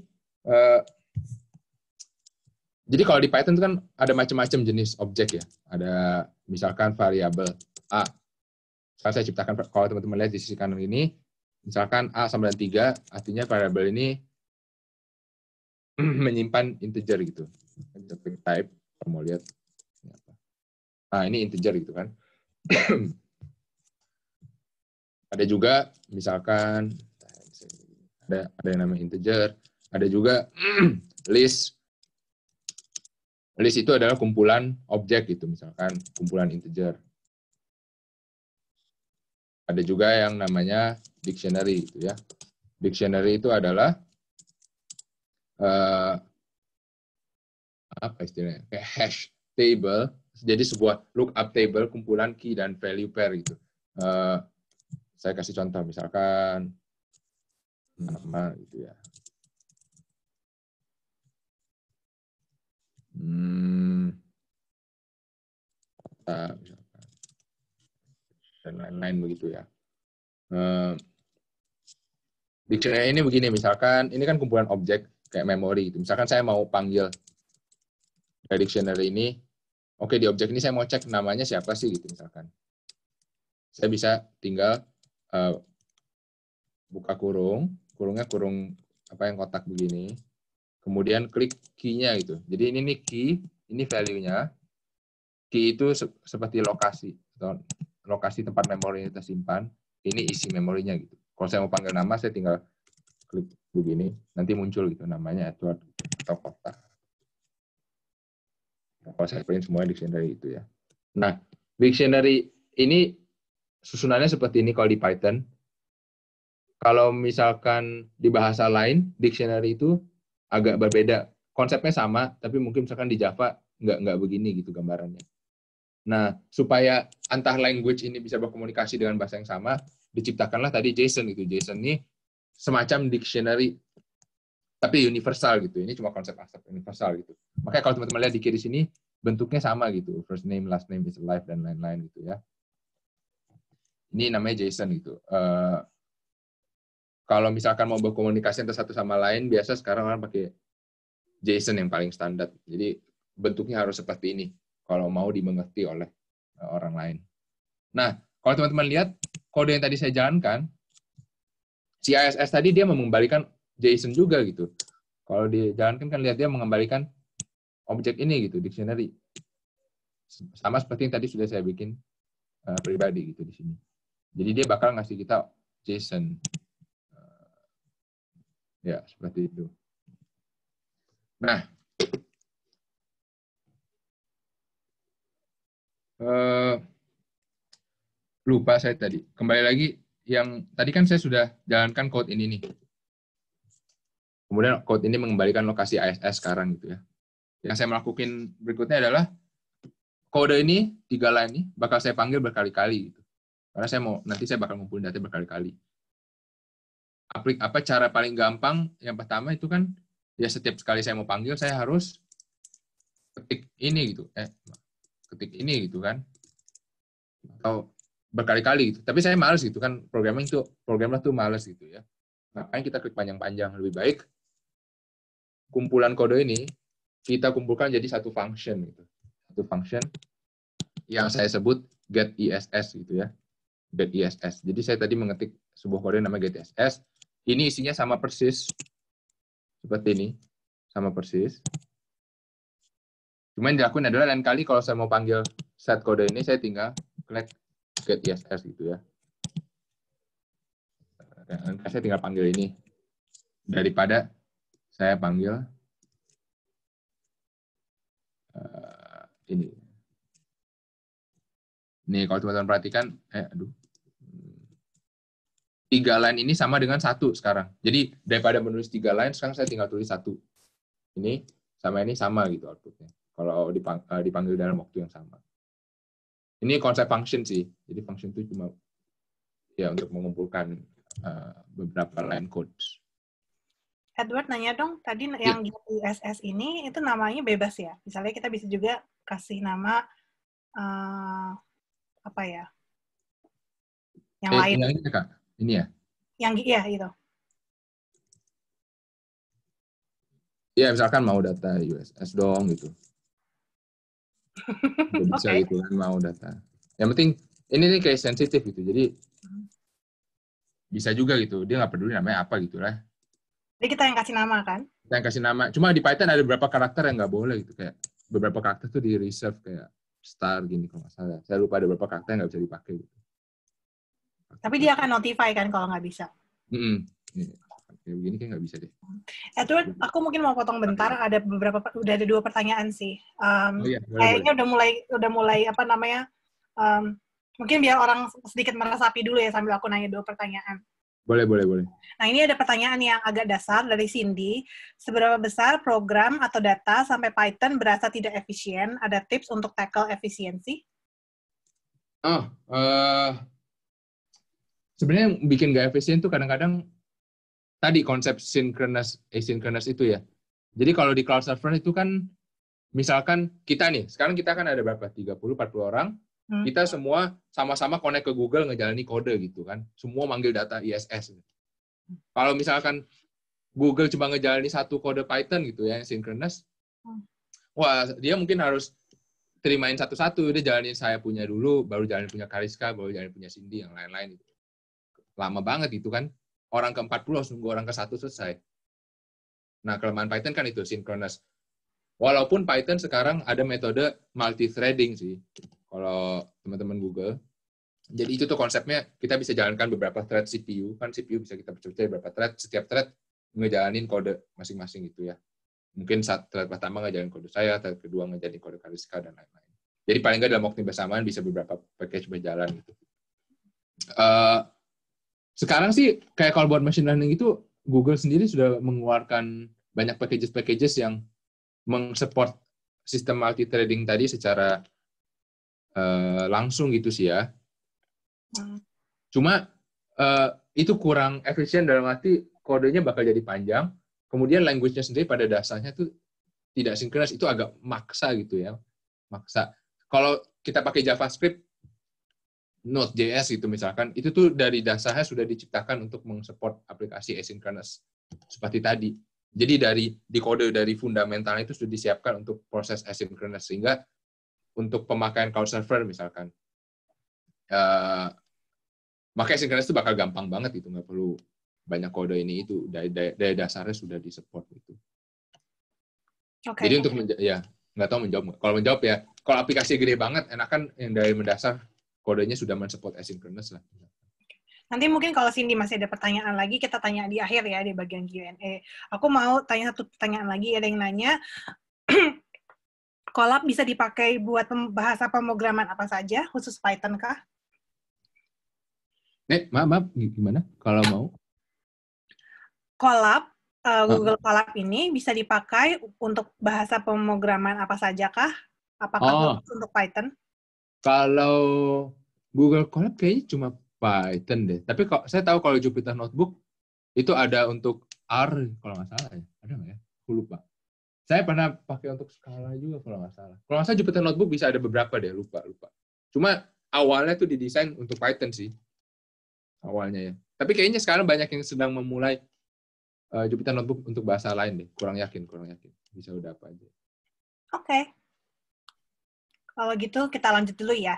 Jadi kalau di Python itu kan ada macam-macam jenis objek ya. Ada misalkan variabel A. Sekarang saya ciptakan, kalau teman-teman lihat di sisi kanan ini, misalkan A sama dengan 3, artinya variabel ini menyimpan integer gitu. Type, kalau mau lihat. Nah, ini integer gitu kan. Ada juga misalkan ada yang namanya integer, ada juga list. List itu adalah kumpulan objek gitu, misalkan kumpulan integer. Ada juga yang namanya dictionary gitu ya. Dictionary itu adalah apa istilahnya? Kayak hash table, jadi sebuah lookup table kumpulan key dan value pair gitu. Saya kasih contoh misalkan nama gitu ya. Dan lain-lain begitu ya. Dictionary ini begini, misalkan ini kan kumpulan objek kayak memori gitu. Misalkan saya mau panggil dari dictionary ini, oke di objek ini saya mau cek namanya siapa sih gitu misalkan. Saya bisa tinggal buka kurungnya kurung apa yang kotak begini, kemudian klik key-nya gitu. Jadi ini nih key, ini value-nya. Key itu seperti lokasi, atau lokasi tempat memori yang tersimpan, ini isi memorinya gitu. Kalau saya mau panggil nama, saya tinggal klik begini, nanti muncul gitu namanya Edward atau kotak. Kalau saya print semua dictionary itu ya. Nah, dictionary ini susunannya seperti ini kalau di Python. Kalau misalkan di bahasa lain, dictionary itu agak berbeda. Konsepnya sama, tapi mungkin misalkan di Java nggak begini gitu gambarannya. Nah, supaya antar language ini bisa berkomunikasi dengan bahasa yang sama, diciptakanlah tadi JSON gitu. JSON ini semacam dictionary, tapi universal gitu. Ini cuma konsep abstrak universal gitu. Makanya kalau teman-teman lihat di kiri sini, bentuknya sama gitu. First name, last name, is alive, dan lain-lain gitu ya. Ini namanya JSON gitu. Kalau misalkan mau berkomunikasi antara satu sama lain, biasa sekarang orang pakai JSON yang paling standar. Jadi bentuknya harus seperti ini kalau mau dimengerti oleh orang lain. Nah, kalau teman-teman lihat kode yang tadi saya jalankan, CISS tadi dia mengembalikan JSON juga gitu. Kalau dijalankan kan lihat dia mengembalikan objek ini gitu, dictionary. Sama seperti yang tadi sudah saya bikin pribadi gitu di sini. Jadi dia bakal ngasih kita JSON. Ya, seperti itu. Nah, lupa saya tadi. Kembali lagi, yang tadi kan saya sudah jalankan code ini nih. Kemudian code ini mengembalikan lokasi ISS sekarang gitu ya. Yang saya melakukan berikutnya adalah kode ini 3 line ini bakal saya panggil berkali-kali gitu. Karena nanti saya bakal ngumpulin data berkali-kali. Cara paling gampang yang pertama itu kan ya setiap sekali saya mau panggil saya harus ketik ini gitu. Ketik ini gitu kan. Atau berkali-kali gitu. Tapi saya males gitu kan, programmer tuh males gitu ya. Makanya kita klik panjang-panjang. Lebih baik kumpulan kode ini kita kumpulkan jadi satu function gitu. Satu function yang saya sebut get ISS gitu ya. Get ISS. Jadi saya tadi mengetik sebuah kode namanya get ISS. Ini isinya sama persis seperti ini. Sama persis. Cuma yang dilakukan adalah lain kali kalau saya mau panggil set kode ini, saya tinggal klik get ISS gitu ya. Dan saya tinggal panggil ini. Daripada saya panggil ini. Nih, kalau teman-teman perhatikan, 3 line ini sama dengan 1 sekarang. Jadi, daripada menulis 3 line, sekarang saya tinggal tulis 1. Ini sama gitu outputnya. Kalau dipanggil dalam waktu yang sama. Ini konsep function sih. Jadi, function itu cuma ya untuk mengumpulkan beberapa line codes. Edward nanya dong, tadi yang ISS ini itu namanya bebas ya? Misalnya kita bisa juga kasih nama apa ya? Yang lain. Yang ini Kak, ini ya? Yang iya itu. Ya misalkan mau data USS dong gitu. Bisa gitu kan mau data. Yang penting ini nih kayak sensitif gitu. Jadi bisa juga gitu. Dia nggak peduli namanya apa gitu lah. Jadi kita yang kasih nama kan? Kita yang kasih nama. Cuma di Python ada beberapa karakter yang nggak boleh gitu. Kayak beberapa karakter tuh di reserve kayak star gini kalau nggak salah. Saya lupa ada beberapa karakter yang nggak bisa dipakai gitu. Tapi dia akan notify kan kalau nggak bisa. Kayak begini kayak nggak bisa deh. Edward, aku mungkin mau potong bentar. Udah ada 2 pertanyaan sih. Boleh. Kayaknya udah mulai apa namanya? Mungkin biar orang sedikit meresapi dulu ya sambil aku nanya 2 pertanyaan. Boleh. Nah, ini ada pertanyaan yang agak dasar dari Cindy. Seberapa besar program atau data sampai Python berasa tidak efisien? Ada tips untuk tackle efisiensi? Sebenarnya yang bikin nggak efisien tuh kadang-kadang tadi konsep synchronous, asynchronous itu ya. Jadi kalau di cloud server itu kan, misalkan kita nih, sekarang kita kan ada berapa? 30-40 orang. Kita semua sama-sama connect ke Google ngejalani kode gitu kan. Semua manggil data ISS. Kalau misalkan Google cuma ngejalani satu kode Python gitu ya, synchronous, wah dia mungkin harus terimain satu-satu. Dia jalanin saya punya dulu, baru jalanin punya Kariska, baru jalanin punya Cindy, yang lain-lain. Gitu. Lama banget itu kan. Orang ke-40 harus nunggu orang ke-1 selesai. Nah, kelemahan Python kan itu, synchronous. Walaupun Python sekarang ada metode multi-threading sih. Kalau teman-teman Google. Jadi itu tuh konsepnya, kita bisa jalankan beberapa thread CPU. Kan CPU bisa kita percaya beberapa thread. Setiap thread ngejalanin kode masing-masing gitu ya. Mungkin thread pertama ngejalanin kode saya, thread kedua ngejalanin kode Kariska, dan lain-lain. Jadi paling nggak dalam waktu bersamaan bisa beberapa package berjalan gitu. Sekarang sih, kayak kalau buat machine learning itu, Google sendiri sudah mengeluarkan banyak packages yang meng-support sistem multi-threading tadi secara langsung gitu sih ya. Cuma itu kurang efisien dalam arti kodenya bakal jadi panjang, kemudian language-nya sendiri pada dasarnya tuh tidak sinkronis, itu agak maksa gitu ya. Maksa. Kalau kita pakai JavaScript, Node.js gitu misalkan, itu tuh dari dasarnya sudah diciptakan untuk meng-support aplikasi asynchronous seperti tadi. Jadi di kode dari fundamentalnya itu sudah disiapkan untuk proses asynchronous, sehingga untuk pemakaian cloud server misalkan, makanya asynchronous itu bakal gampang banget gitu, nggak perlu banyak kode ini itu, dari dasarnya sudah disupport gitu. Okay. Jadi untuk nggak tahu menjawab. Kalau menjawab ya, kalau aplikasi gede banget, enakan yang dari mendasar kodenya sudah mensupport asynchronous lah. Nanti mungkin kalau Cindy masih ada pertanyaan lagi, kita tanya di akhir ya, di bagian Q&A. Aku mau tanya 1 pertanyaan lagi, ada yang nanya, Colab bisa dipakai buat bahasa pemrograman apa saja, khusus Python kah? Maaf, gimana? Kalau mau? Colab Google Colab ini bisa dipakai untuk bahasa pemrograman apa saja kah? Apakah Oh, khusus untuk Python? kalau Google Colab kayaknya cuma Python deh. Tapi kok saya tahu kalau Jupyter Notebook itu ada untuk R kalau nggak salah ya. Ada nggak ya? Aku lupa. Saya pernah pakai untuk Scala juga kalau nggak salah. Kalau nggak salah Jupyter Notebook bisa ada beberapa deh, lupa. Cuma awalnya tuh didesain untuk Python sih, awalnya ya. Tapi kayaknya sekarang banyak yang sedang memulai Jupyter Notebook untuk bahasa lain deh. Kurang yakin. Bisa udah apa aja. Oke. Kalau gitu kita lanjut dulu ya.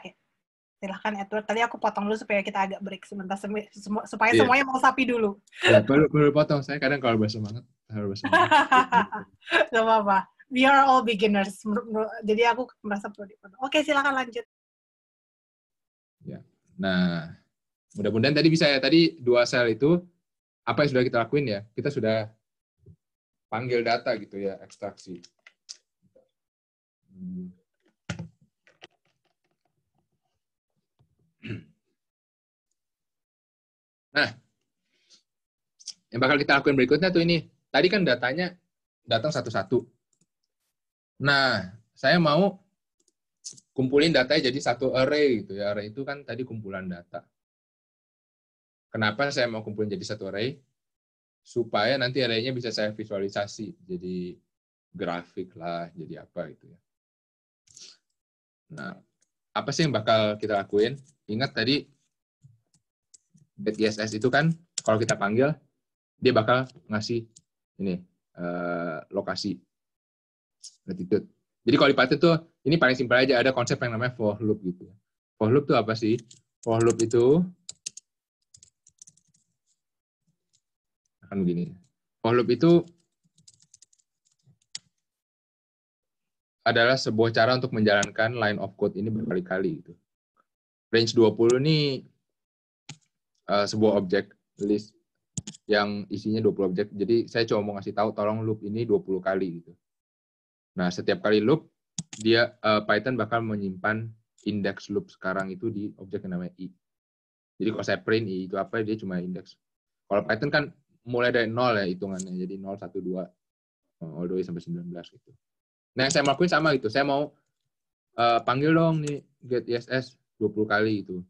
Silahkan Edward. Tadi aku potong dulu supaya kita agak break sebentar, supaya Iya. semuanya mau sapi dulu. Ya, perlu potong. Saya kadang kalau bersemangat, harus bersemangat. Gak apa-apa. We are all beginners. Jadi aku merasa perlu dipotong. Oke, silakan lanjut. Ya. Nah, mudah-mudahan tadi bisa ya. Tadi 2 sel itu, apa yang sudah kita lakuin ya? Kita sudah panggil data gitu ya, ekstraksi. Nah, yang bakal kita lakuin berikutnya tuh ini. Tadi kan datanya datang satu-satu. Nah, saya mau kumpulin datanya jadi satu array gitu ya. Array itu kan tadi kumpulan data. Kenapa saya mau kumpulin jadi satu array? Supaya nanti array-nya bisa saya visualisasi. Jadi grafik lah, jadi apa gitu ya. Nah, apa sih yang bakal kita lakuin? Ingat tadi getISS itu kan kalau kita panggil dia bakal ngasih ini lokasi latitude. Jadi kalau di Python tuh ini paling simpel aja, ada konsep yang namanya for loop gitu. For loop tuh apa sih? For loop itu akan begini. For loop itu adalah sebuah cara untuk menjalankan line of code ini berkali-kali gitu. Range 20 ini sebuah objek list yang isinya 20 objek. Jadi saya cuma mau ngasih tahu tolong loop ini 20 kali gitu. Nah, setiap kali loop dia Python bakal menyimpan indeks loop sekarang itu di objek yang namanya i. Jadi kalau saya print i itu apa, dia cuma indeks. Kalau Python kan mulai dari 0 ya hitungannya. Jadi 0, 1, 2 all the way sampai 19 gitu. Nah, yang saya lakuin sama gitu. Saya mau panggil dong nih getISS 20 kali itu.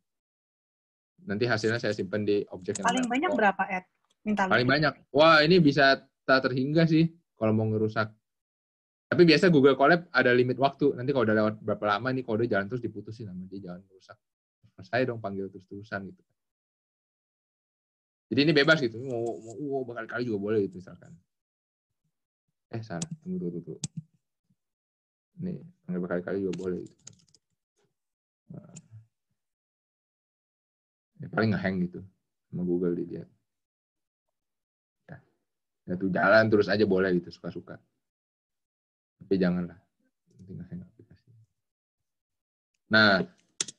Nanti hasilnya saya simpan di objek yang Paling banyak berapa, Ed? Minta paling lebih. banyak. Wah, ini bisa tak terhingga sih kalau mau ngerusak. Tapi biasa Google Colab ada limit waktu. Nanti kalau udah lewat berapa lama nih kode jalan terus diputusin sama dia, jangan merusak. Saya dong panggil terus-terusan gitu. Jadi ini bebas gitu. Mau berkali-kali juga boleh gitu misalkan. Salah. Tunggu. Nih, panggil berkali-kali juga boleh gitu. Paling nge-hang gitu sama Google dia. Ya tuh jalan terus aja boleh gitu, suka-suka. Tapi janganlah. Nge-hang aplikasi. Nah,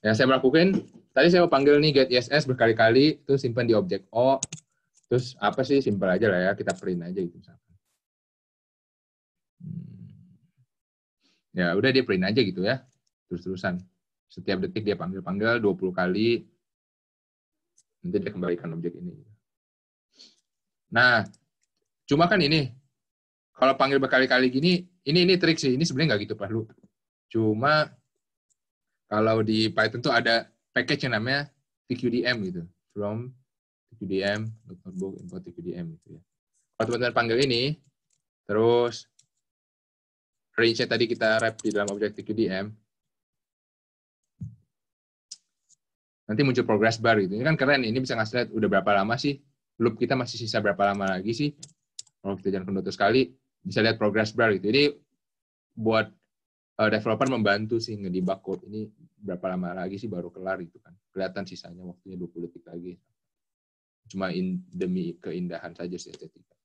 yang saya lakukan, tadi saya mau panggil nih getISS berkali-kali, terus simpan di objek O, terus apa sih, simpel aja lah ya, kita print aja gitu misalkan. Ya udah dia print aja gitu ya, terus-terusan. Setiap detik dia panggil-panggil 20 kali, nanti dia kembalikan objek ini. Nah, cuma kan ini, kalau panggil berkali-kali gini, ini trik sih, ini sebenarnya nggak gitu perlu. Cuma kalau di Python tuh ada package yang namanya TQDM gitu, from TQDM, notebook, import TQDM gitu ya. Kalau teman-teman panggil ini, terus range-nya tadi kita wrap di dalam objek TQDM, nanti muncul progress bar gitu. Ini kan keren, ini bisa ngasih lihat udah berapa lama sih, loop kita masih sisa berapa lama lagi sih. Kalau kita jalan penutup sekali, bisa lihat progress bar gitu. Jadi buat developer membantu sih ngedebug code ini berapa lama lagi sih baru kelar gitu kan. Kelihatan sisanya waktunya 20 detik lagi. Cuma demi keindahan saja sih estetika.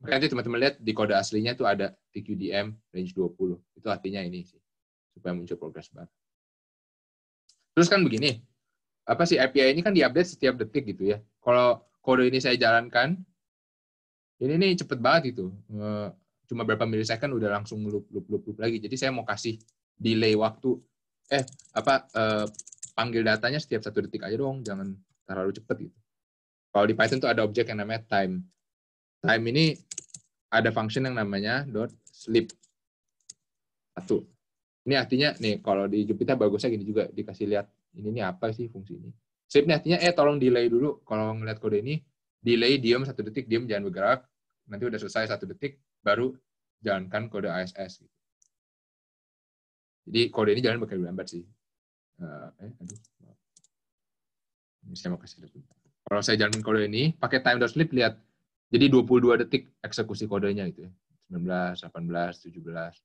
Makanya nanti teman-teman lihat di kode aslinya tuh ada TQDM range 20. Itu artinya ini sih. Supaya muncul progress bar. Terus kan begini, apa sih API ini kan diupdate setiap detik gitu ya. Kalau kode ini saya jalankan, ini nih cepet banget itu. Cuma berapa milisecond udah langsung loop lagi. Jadi saya mau kasih delay waktu. Panggil datanya setiap 1 detik aja dong, jangan terlalu cepet gitu. Kalau di Python tuh ada objek yang namanya time. Time ini ada function yang namanya .sleep. Satu. Ini artinya nih kalau di Jupyter bagusnya gini juga dikasih lihat ini apa sih fungsi ini. Sleep ini artinya tolong delay dulu kalau ngeliat kode ini, delay diam 1 detik, diam jangan bergerak. Nanti udah selesai 1 detik baru jalankan kode ASS gitu. Jadi kode ini jalan bakal lambat sih. Aduh. Ini saya mau kasih lihat. Kalau saya jalanin kode ini pakai time.sleep lihat. Jadi 22 detik eksekusi kodenya gitu ya. 19, 18, 17.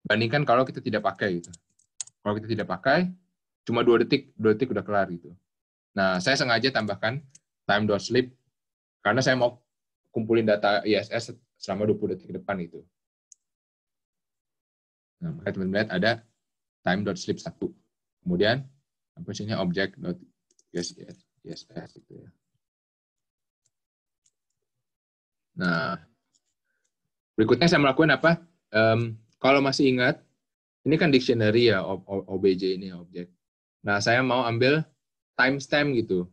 Bandingkan kalau kita tidak pakai gitu. Kalau kita tidak pakai, cuma 2 detik udah kelar gitu. Nah, saya sengaja tambahkan time.sleep karena saya mau kumpulin data ISS selama 20 detik ke depan gitu. Nah, makanya teman-teman lihat ada time.sleep 1. Kemudian, apa sihnya object.ISS gitu ya. Nah, berikutnya saya melakukan apa? Kalau masih ingat, ini kan dictionary ya, OBJ ini objek. Nah, saya mau ambil timestamp gitu.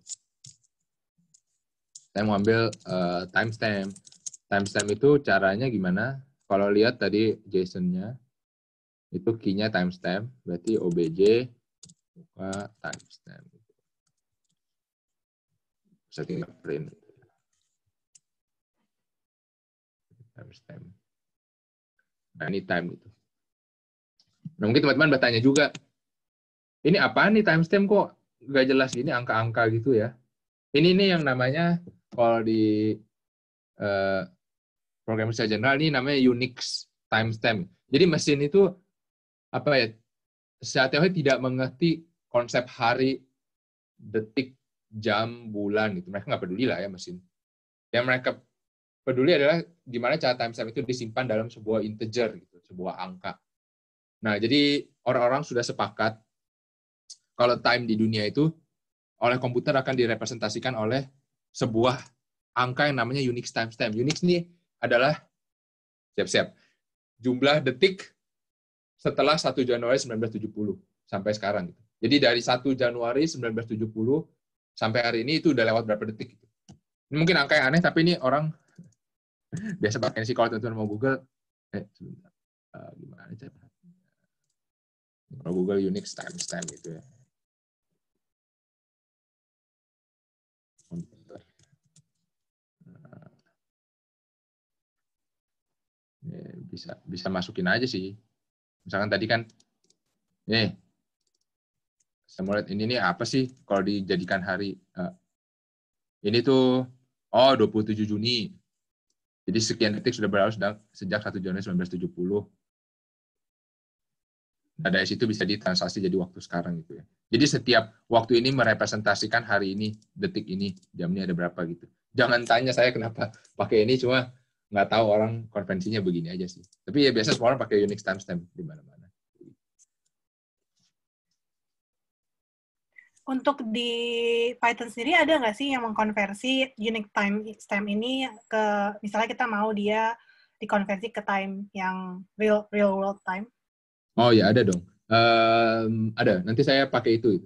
Saya mau ambil timestamp. Timestamp itu caranya gimana? Kalau lihat tadi JSON-nya, itu key-nya timestamp, berarti OBJ buka timestamp. Bisa tinggal print. Timestamp. Nah, ini time gitu. Nah, mungkin teman-teman bertanya juga, ini apa nih timestamp kok nggak jelas gini angka-angka gitu ya? Ini yang namanya kalau di program secara general ini namanya Unix timestamp. Jadi mesin itu apa ya? Secara teori tidak mengerti konsep hari, detik, jam, bulan gitu. Mereka nggak peduli lah ya mesin. Yang mereka peduli adalah gimana cara timestamp itu disimpan dalam sebuah integer gitu, sebuah angka. Nah, jadi orang-orang sudah sepakat kalau time di dunia itu oleh komputer akan direpresentasikan oleh sebuah angka yang namanya Unix timestamp. Unix ini adalah siap-siap jumlah detik setelah 1 Januari 1970 sampai sekarang. Jadi dari 1 Januari 1970 sampai hari ini itu udah lewat berapa detik. Ini mungkin angka yang aneh, tapi ini orang biasa pakai sih kalau teman-teman mau Google. Sebentar. Gimana cara? Kalau Google Unix timestamp gitu ya. Bisa masukin aja sih. Misalkan tadi kan, saya mau lihat ini apa sih kalau dijadikan hari. Ini tuh, 27 Juni. Jadi sekian detik sudah berlalu sejak 1 Januari 1970. Nah, dari situ bisa ditranslasi jadi waktu sekarang gitu ya. Jadi setiap waktu ini merepresentasikan hari ini, detik ini, jam ini ada berapa gitu. Jangan tanya saya kenapa pakai ini, cuma nggak tahu orang konvensinya begini aja sih. Tapi ya biasa semua orang pakai Unix timestamp di mana-mana. Untuk di Python sendiri ada nggak sih yang mengkonversi Unix timestamp ini ke, misalnya kita mau dia dikonversi ke time yang real world time? Oh ya ada dong. Ada. Nanti saya pakai itu.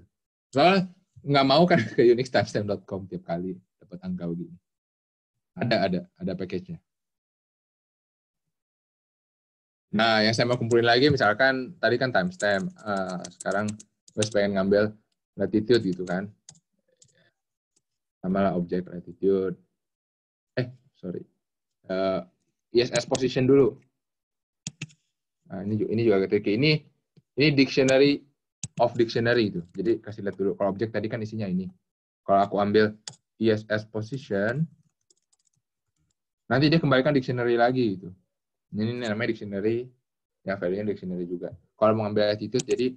Soalnya nggak mau kan ke unixtimestamp.com tiap kali dapat angka begini. Ada package-nya. Nah, yang saya mau kumpulin lagi misalkan tadi kan timestamp. Sekarang gue pengen ngambil latitude gitu kan. Tambahlah objek latitude. ISS position dulu. Nah, ini juga tricky. Ini dictionary of dictionary itu. Jadi kasih lihat dulu. Kalau objek tadi kan isinya ini. Kalau aku ambil ISS position, nanti dia kembalikan dictionary lagi gitu. Ini namanya dictionary, yang value-nya dictionary juga. Kalau mau ambil latitude, jadi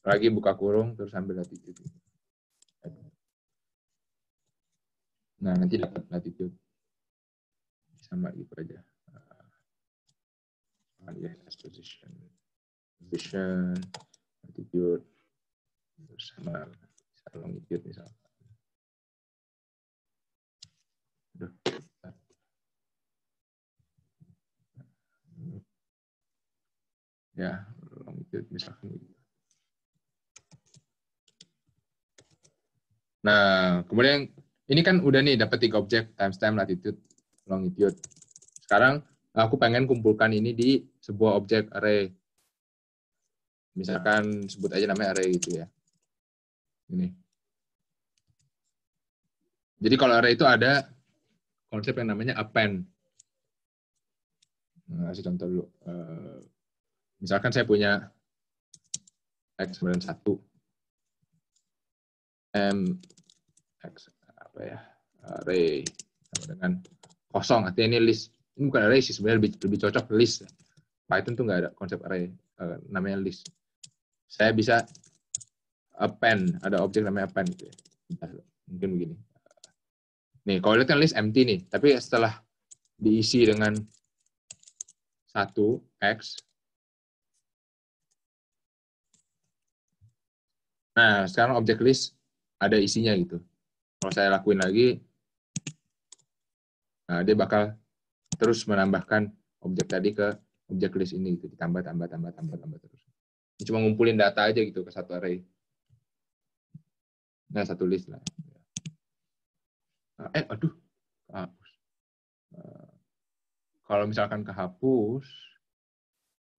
lagi buka kurung terus ambil latitude. Nah, nanti dapat latitude. Sama gitu aja. ISS position, latitude, sama longitude misalnya. Ya, longitude misalkan gitu. Nah, kemudian ini kan udah nih dapat 3 objek, timestamp, latitude, longitude. Sekarang aku pengen kumpulkan ini di sebuah objek array. Misalkan sebut aja namanya array gitu ya. Ini. Jadi kalau array itu ada konsep yang namanya append. Nah, kasih contoh dulu. Misalkan saya punya x sama dengan 1, m x apa ya, array sama dengan kosong, artinya ini list. Ini bukan array sih, sebenarnya lebih cocok list. Python tuh nggak ada konsep array, namanya list. Saya bisa append, ada objek namanya append gitu ya. Mungkin begini. Nih, kalau lihat kan list empty nih, tapi setelah diisi dengan 1x, nah sekarang objek list ada isinya gitu. Kalau saya lakuin lagi, nah dia bakal terus menambahkan objek tadi ke objek list ini gitu, ditambah terus. Ini cuma ngumpulin data aja gitu ke satu array. Nah, satu list lah. Aduh, kehapus. Kalau misalkan kehapus,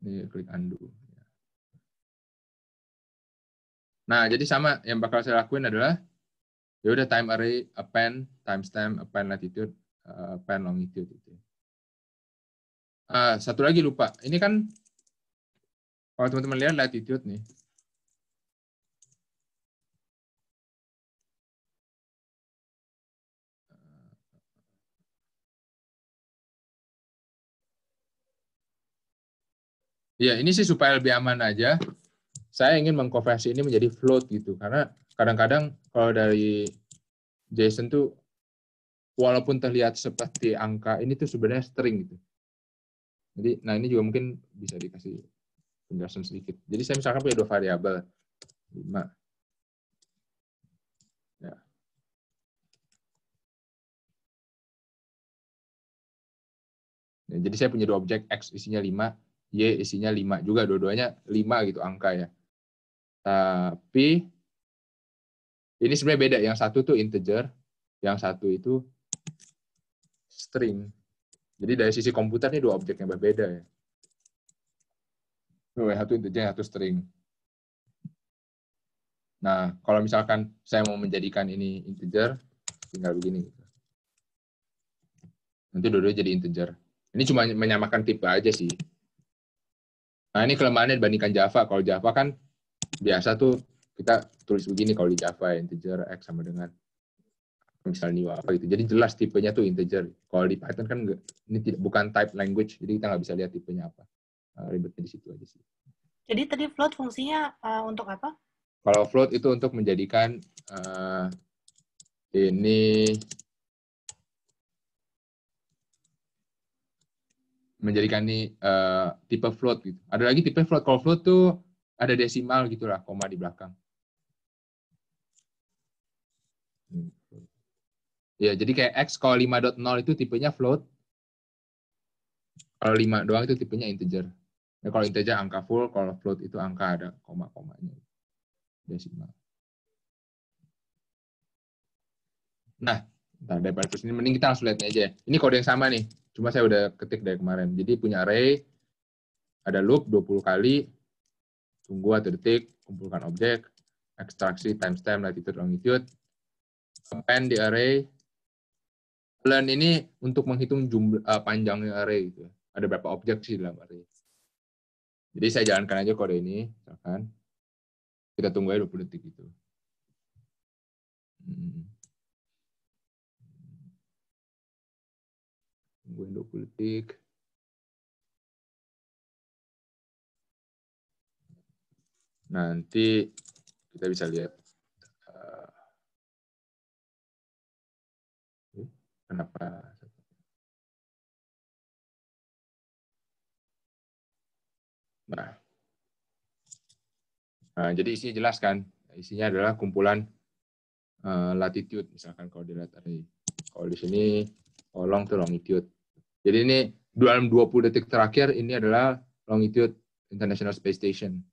ini klik undo. Nah, jadi sama yang bakal saya lakuin adalah ya udah time array, append, timestamp, append latitude, append longitude gitu. Satu lagi lupa. Ini kan kalau teman-teman lihat latitude nih. Ya, ini sih supaya lebih aman aja. Saya ingin mengkonversi ini menjadi float gitu. Karena kadang-kadang kalau dari JSON tuh walaupun terlihat seperti angka, ini tuh sebenarnya string gitu. Jadi, nah ini juga mungkin bisa dikasih penjelasan sedikit. Jadi saya misalkan punya 2 variabel, 5. Ya. Ya, jadi saya punya 2 objek, X isinya 5, Y isinya 5 juga, dua-duanya 5 gitu angka ya. Tapi ini sebenarnya beda, yang satu tuh integer, yang satu itu string. Jadi dari sisi komputer ini 2 objek yang berbeda ya. Yang satu integer, yang satu string. Nah, kalau misalkan saya mau menjadikan ini integer, tinggal begini. Nanti dua-duanya jadi integer. Ini cuma menyamakan tipe aja sih. Nah, ini kelemahannya dibandingkan Java. Kalau Java kan biasa tuh kita tulis begini kalau di Java, integer X sama dengan misalnya new apa gitu. Jadi jelas tipenya tuh integer. Kalau di Python kan ini bukan type language, jadi kita nggak bisa lihat tipenya apa. Ribetnya di situ aja sih. Jadi tadi float fungsinya untuk apa? Kalau float itu untuk menjadikan ini tipe float gitu. Ada lagi tipe float. Kalau float tuh ada desimal gitulah, koma di belakang. Ya, jadi kayak X kalau 5.0 itu tipenya float. Kalau 5 doang itu tipenya integer. Ya, kalau integer angka full, kalau float itu angka ada koma-komanya. Desimal. Nah, daripada terus ini, mending kita langsung lihat aja. Ini kode yang sama nih. Cuma saya udah ketik dari kemarin. Jadi punya array, ada loop 20 kali, tunggu atau detik, kumpulkan objek, ekstraksi timestamp, latitude, longitude, append di array. Learn ini untuk menghitung jumlah panjangnya array gitu. Ada berapa objek sih dalam array. Jadi saya jalankan aja kode ini, misalkan kita tunggu aja 20 detik gitu. Tungguin 20 detik. Nanti kita bisa lihat kenapa. Nah, jadi isinya jelas kan. Isinya adalah kumpulan latitude, misalkan kalau dilihat array. Kalau di sini kolong tuh longitude. Jadi ini dalam 20 detik terakhir ini adalah longitude International Space Station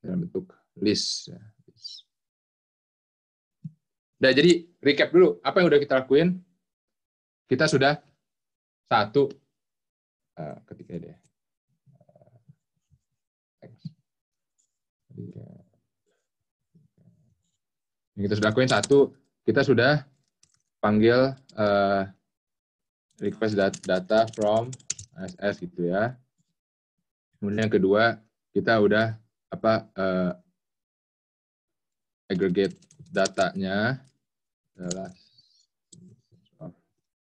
dalam bentuk list. Nah, jadi recap dulu apa yang udah kita lakuin. Kita sudah 1, ketika deh. Yang kita sudah lakuin 1, kita sudah panggil request data from ASS gitu ya. Kemudian yang kedua, kita udah aggregate datanya adalah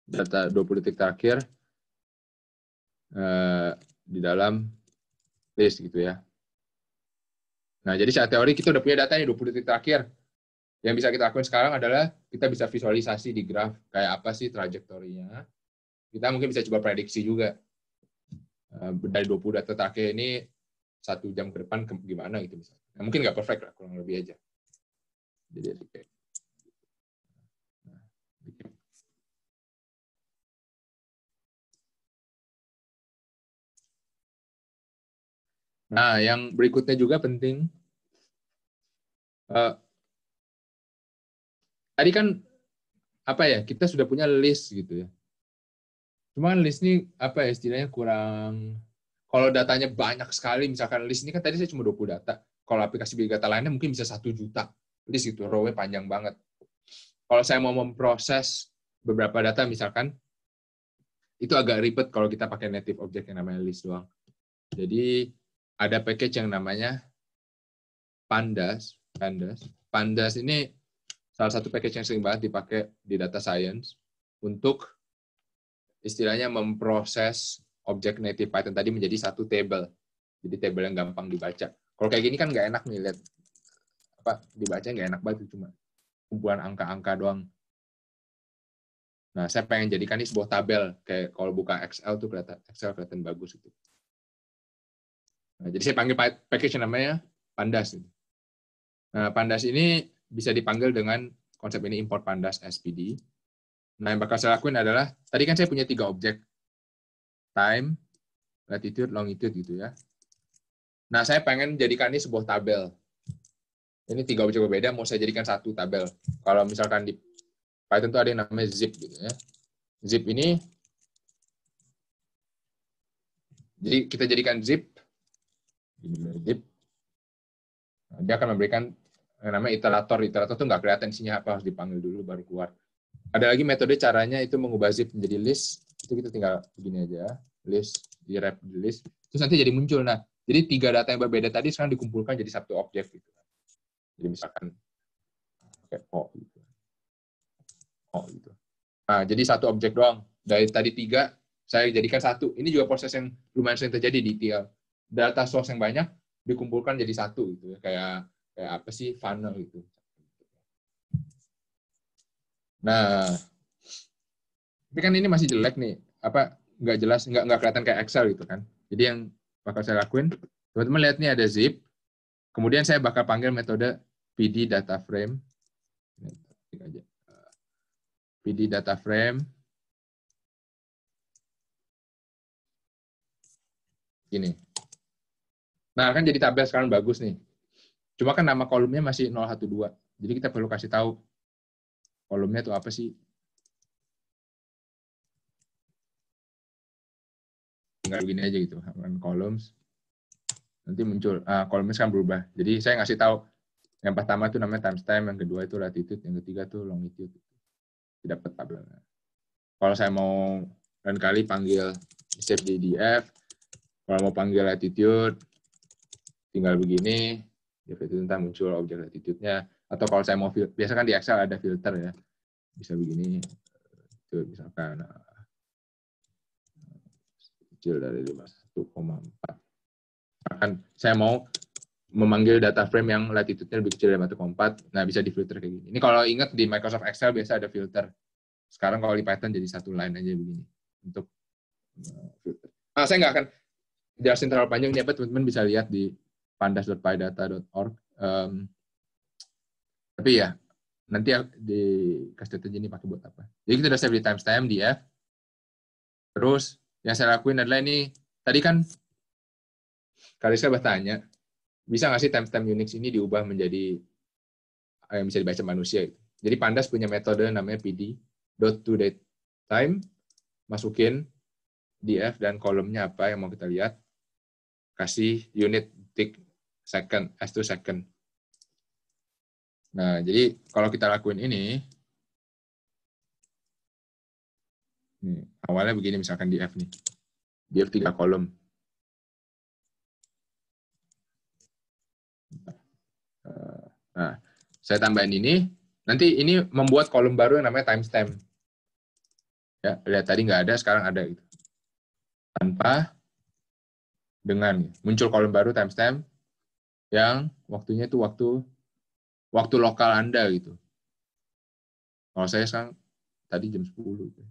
data 20 detik terakhir di dalam list gitu ya. Nah, jadi secara teori kita udah punya datanya 20 detik terakhir. Yang bisa kita lakukan sekarang adalah kita bisa visualisasi di graf kayak apa sih trajektorinya. Kita mungkin bisa coba prediksi juga. Dari 20 data terakhir ini 1 jam ke depan gimana gitu misalnya. Nah, mungkin nggak perfect lah, kurang lebih aja. Jadi kayak nah, yang berikutnya juga penting. Tadi kan kita sudah punya list gitu ya. Cuman list ini istilahnya kurang. Kalau datanya banyak sekali, misalkan list ini kan tadi saya cuma 20 data. Kalau aplikasi big data lainnya mungkin bisa 1 juta. List gitu, row-nya panjang banget. Kalau saya mau memproses beberapa data misalkan, itu agak ribet kalau kita pakai native object yang namanya list doang. Jadi ada package yang namanya Pandas. Pandas ini salah satu package yang sering banget dipakai di data science untuk istilahnya memproses objek native Python tadi menjadi 1 table. Jadi table yang gampang dibaca. Kalau kayak gini kan nggak enak nih lihat dibaca nggak enak banget, cuma kumpulan angka-angka doang. Nah, saya pengen jadikan ini sebuah tabel kayak kalau buka Excel tuh kelihatan bagus gitu. Nah, jadi saya panggil package yang namanya Pandas. Nah, Pandas ini bisa dipanggil dengan konsep ini import Pandas SPD. Nah, yang bakal saya lakuin adalah, tadi kan saya punya 3 objek. Time, latitude, longitude gitu ya. Nah, saya pengen jadikan ini sebuah tabel. Ini 3 objek berbeda, mau saya jadikan 1 tabel. Kalau misalkan di Python itu ada yang namanya zip gitu ya. Zip ini, jadi kita jadikan zip. Nah, dia akan memberikan yang namanya iterator. Iterator itu nggak kelihatan isinya apa, harus dipanggil dulu baru keluar. Ada lagi metode caranya itu mengubah zip menjadi list. Itu kita tinggal begini aja, list, di-wrap di list. Terus nanti jadi muncul. Nah, jadi 3 data yang berbeda tadi sekarang dikumpulkan jadi 1 objek gitu. Jadi misalkan kayak gitu. Gitu. Nah, jadi 1 objek doang. Dari tadi 3 saya jadikan 1. Ini juga proses yang lumayan sering terjadi di ETL. Data source yang banyak dikumpulkan jadi 1 gitu ya. Kayak apa sih funnel gitu. Nah, tapi kan ini masih jelek nih. Nggak jelas, nggak kelihatan kayak Excel gitu kan. Jadi yang bakal saya lakuin, teman-teman lihat nih ada zip. Kemudian saya bakal panggil metode PD data frame. PD data frame. Gini. Nah, kan jadi tabel sekarang bagus nih. Cuma kan nama kolomnya masih 012. Jadi kita perlu kasih tahu kolomnya itu apa sih. Tinggal begini aja gitu. Columns. Nanti muncul. Kolomnya sekarang berubah. Jadi saya ngasih tahu. Yang pertama itu namanya timestamp, yang kedua itu latitude, yang ketiga itu longitude. Dapat tabelnya. Kalau saya mau lain kali panggil save di df, kalau mau panggil latitude, tinggal begini, itu tentang muncul objek latitude-nya. Atau kalau saya mau, biasa kan di Excel ada filter ya, bisa begini, itu misalkan kecil dari 51,4. Akan saya mau memanggil data frame yang latitude-nya lebih kecil dari 1,4, nah bisa di filter kayak gini. Ini kalau ingat di Microsoft Excel biasa ada filter. Sekarang kalau di Python jadi 1 line aja begini untuk filter. Saya nggak akan jelasin terlalu panjang ini, teman-teman bisa lihat di pandas.pydata.org. Tapi ya nanti di kasih aja ini pakai buat apa. Jadi kita udah save di timestamp di F. Terus yang saya lakuin adalah ini, tadi kan Kariska bertanya, bisa nggak sih timestamp Unix ini diubah menjadi yang bisa dibaca manusia? Jadi Pandas punya metode namanya pd.toDateTime, masukin df dan kolomnya apa yang mau kita lihat. Kasih unit detik second, S2 second. Nah, jadi kalau kita lakuin ini awalnya begini misalkan df nih. Df 3 kolom. Nah, saya tambahin ini. Nanti ini membuat kolom baru yang namanya timestamp. Ya, lihat tadi nggak ada, sekarang ada gitu. Tanpa dengan muncul kolom baru timestamp yang waktunya itu waktu lokal Anda gitu. Kalau saya sekarang tadi jam 10 gitu.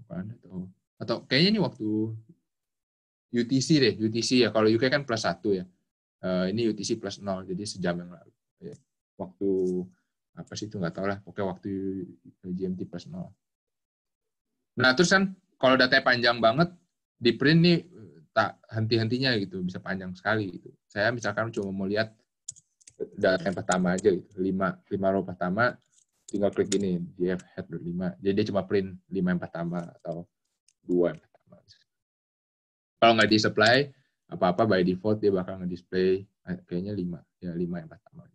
Lokal Anda tuh. Atau kayaknya ini waktu UTC deh, UTC ya. Kalau UK kan +1 ya. Ini UTC +0, jadi sejam yang lalu. Ya. Waktu apa sih itu nggak tahu lah. Pokoknya waktu GMT +0. Nah, terus kan kalau datanya panjang banget, di print nih tak henti-hentinya gitu, bisa panjang sekali gitu. Saya misalkan cuma mau lihat data yang pertama aja gitu, 5 row pertama, tinggal klik gini, df head 5. Jadi dia cuma print 5 yang pertama atau 2 yang pertama. Kalau nggak di-supply, apa-apa by default dia bakal nge-display kayaknya 5. Ya, 5 yang pertama.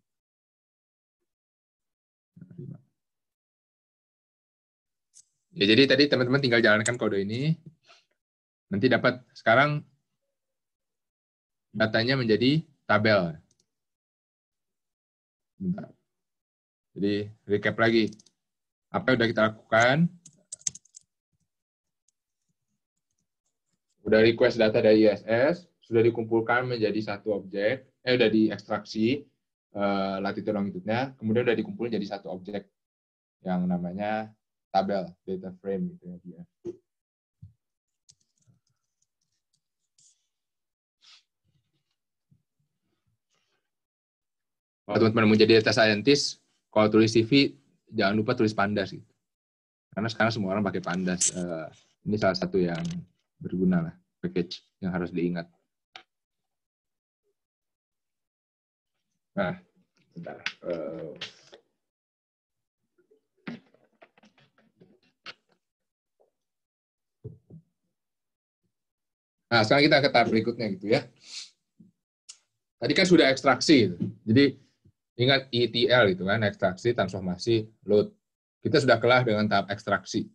5. Ya, jadi tadi teman-teman tinggal jalankan kode ini, nanti dapat sekarang datanya menjadi tabel. Bentar. Jadi recap lagi. Apa yang udah kita lakukan? Udah request data dari ISS, sudah dikumpulkan menjadi satu objek, udah diekstraksi latitude longitude-nya, kemudian udah dikumpulkan jadi satu objek yang namanya tabel, data frame gitu ya dia. Kalau teman-teman mau jadi data scientist, kalau tulis CV, jangan lupa tulis Pandas gitu. Karena sekarang semua orang pakai Pandas. Ini salah satu yang berguna lah, package yang harus diingat. Nah, bentar. Nah, sekarang kita ke tahap berikutnya gitu ya. Tadi kan sudah ekstraksi, gitu. Jadi ingat ETL gitu kan, ekstraksi, transformasi, load. Kita sudah kelar dengan tahap ekstraksi.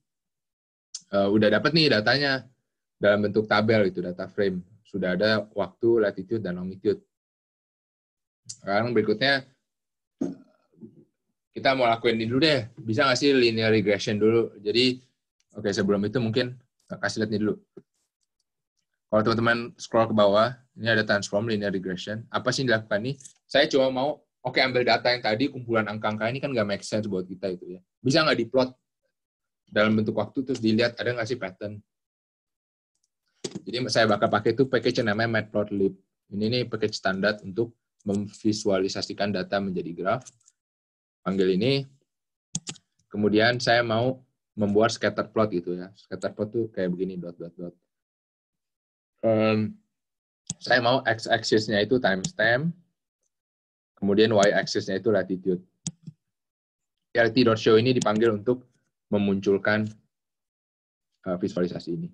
Udah dapat nih datanya dalam bentuk tabel itu, data frame. Sudah ada waktu, latitude, dan longitude. Sekarang berikutnya kita mau lakuin ini dulu deh. Bisa nggak sih linear regression dulu? Jadi, oke, sebelum itu mungkin kasih lihat ini dulu. Kalau teman-teman scroll ke bawah, ini ada transform linear regression. Apa sih yang dilakukan nih? Saya cuma mau, ambil data yang tadi, kumpulan angka-angka ini kan nggak make sense buat kita itu ya. Bisa nggak diplot dalam bentuk waktu, terus dilihat ada nggak sih pattern. Jadi saya bakal pakai itu package yang namanya matplotlib. Ini nih package standar untuk memvisualisasikan data menjadi graf. Panggil ini. Kemudian saya mau membuat scatter plot gitu ya. Scatter plot tuh kayak begini, dot. Saya mau x-axis-nya itu timestamp, kemudian y-axis-nya itu latitude. lt.show ini dipanggil untuk memunculkan visualisasi ini.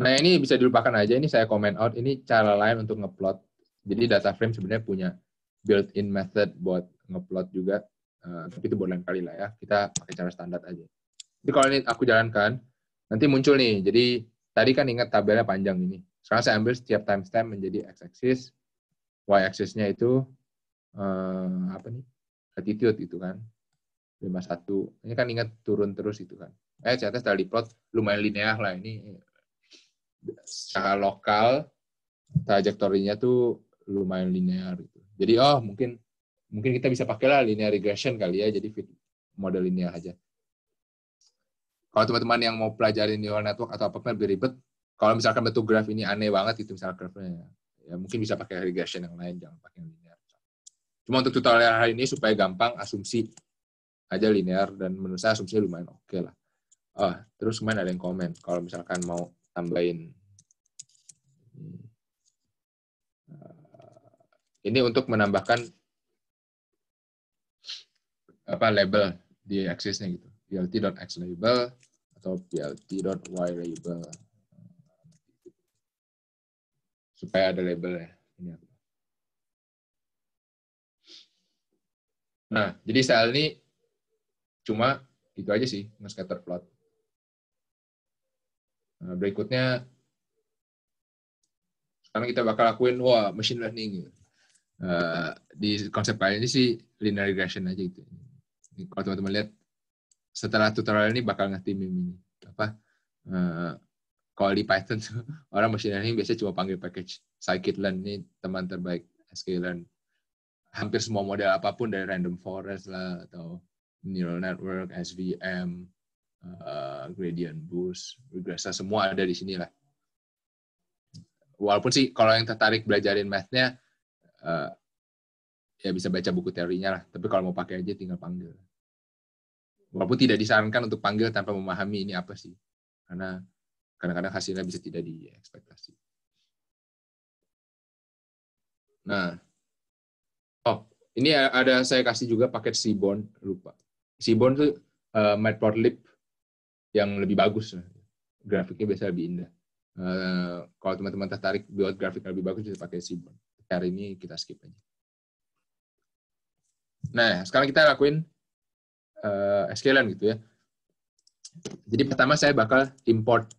Nah, ini bisa dilupakan aja, ini saya comment out, ini cara lain untuk ngeplot. Jadi data frame sebenarnya punya built-in method buat ngeplot juga, tapi itu buat lain kali lah ya, kita pakai cara standar aja. Jadi kalau ini aku jalankan, nanti muncul nih, jadi tadi kan ingat tabelnya panjang ini. Sekarang saya ambil setiap timestamp menjadi x-axis, y-axis-nya itu apa nih? Latitude itu kan. 51. Ini kan ingat turun terus itu kan. Ternyata setelah diplot lumayan linear lah ini. Secara lokal trajektorinya tuh lumayan linear gitu. Jadi mungkin kita bisa pakai lah linear regression kali ya, jadi fit model linear aja. Kalau teman-teman yang mau pelajari neural network atau apapun lebih ribet, kalau misalkan bentuk graf ini aneh banget itu misalnya grafnya, ya mungkin bisa pakai regression yang lain, jangan pakai yang linear. Cuma untuk tutorial hari ini supaya gampang, asumsi aja linear, dan menurut saya asumsinya lumayan oke lah. Terus kemarin ada yang komen, kalau misalkan mau tambahin ini untuk menambahkan label di axis-nya gitu. plt.x label atau plt.y label. supaya ada labelnya. Ini apa? Nah, jadi style ini cuma itu aja sih, nge-scatter plot. Nah, berikutnya, sekarang kita bakal lakuin, machine learning. Di konsep kali ini sih linear regression aja gitu. Kalau teman-teman lihat, setelah tutorial ini bakal ngerti meme ini. Kalau di Python, orang machine learning biasanya cuma panggil package scikit-learn, ini teman terbaik sklearn. Hampir semua model apapun, dari random forest lah, atau neural network, SVM, gradient boost, regressor, semua ada di sini lah. Walaupun sih kalau yang tertarik belajarin math-nya, ya bisa baca buku teorinya lah. Tapi kalau mau pakai aja tinggal panggil. Walaupun tidak disarankan untuk panggil tanpa memahami ini apa sih. Karena kadang-kadang hasilnya bisa tidak diekspektasi. Nah, ini ada saya kasih juga paket Seaborn, lupa. Seaborn itu matplotlib yang lebih bagus. Grafiknya biasa lebih indah. Kalau teman-teman tertarik buat grafik lebih bagus, bisa pakai Seaborn. Hari ini kita skip aja. Nah, sekarang kita lakuin sklearn gitu ya. Jadi pertama saya bakal import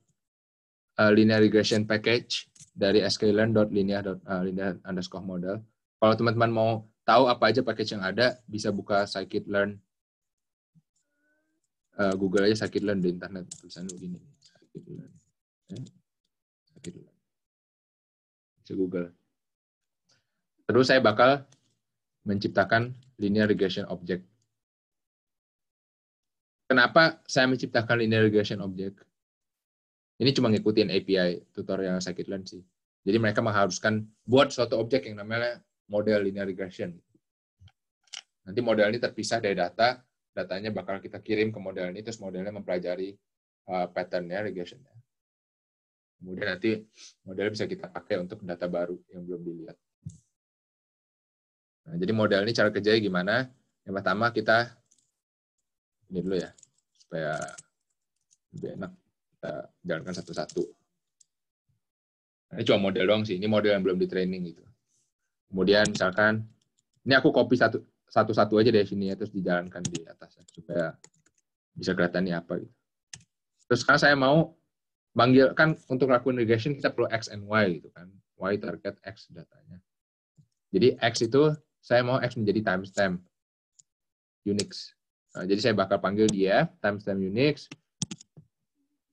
linear regression package dari sklearn.linear_model. Kalau teman-teman mau tahu apa aja package yang ada, bisa buka scikit-learn. Google aja scikit-learn di internet. Tulisannya begini. Scikit-learn. Bisa Google. Terus saya bakal menciptakan linear regression object. Kenapa saya menciptakan linear regression object? Ini cuma ngikutin API tutorial scikit-learn sih. Jadi mereka mengharuskan buat suatu objek yang namanya model linear regression. Nanti model ini terpisah dari data, datanya bakal kita kirim ke model ini, terus modelnya mempelajari pattern-nya, regression-nya. Kemudian nanti model bisa kita pakai untuk data baru yang belum dilihat. Nah, jadi model ini cara kerjanya gimana? Yang pertama kita, ini dulu ya, supaya lebih enak. Kita jalankan satu-satu. Nah, ini cuma model doang sih, ini model yang belum di training gitu. Kemudian misalkan, ini aku copy satu-satu aja dari sini ya, terus dijalankan di atas supaya bisa kelihatan ini apa gitu. Terus sekarang saya mau panggil, kan untuk lakukan regression kita perlu X and Y gitu kan. Y target, X datanya. Jadi X itu saya mau X menjadi timestamp Unix. Nah, jadi saya bakal panggil dia timestamp Unix.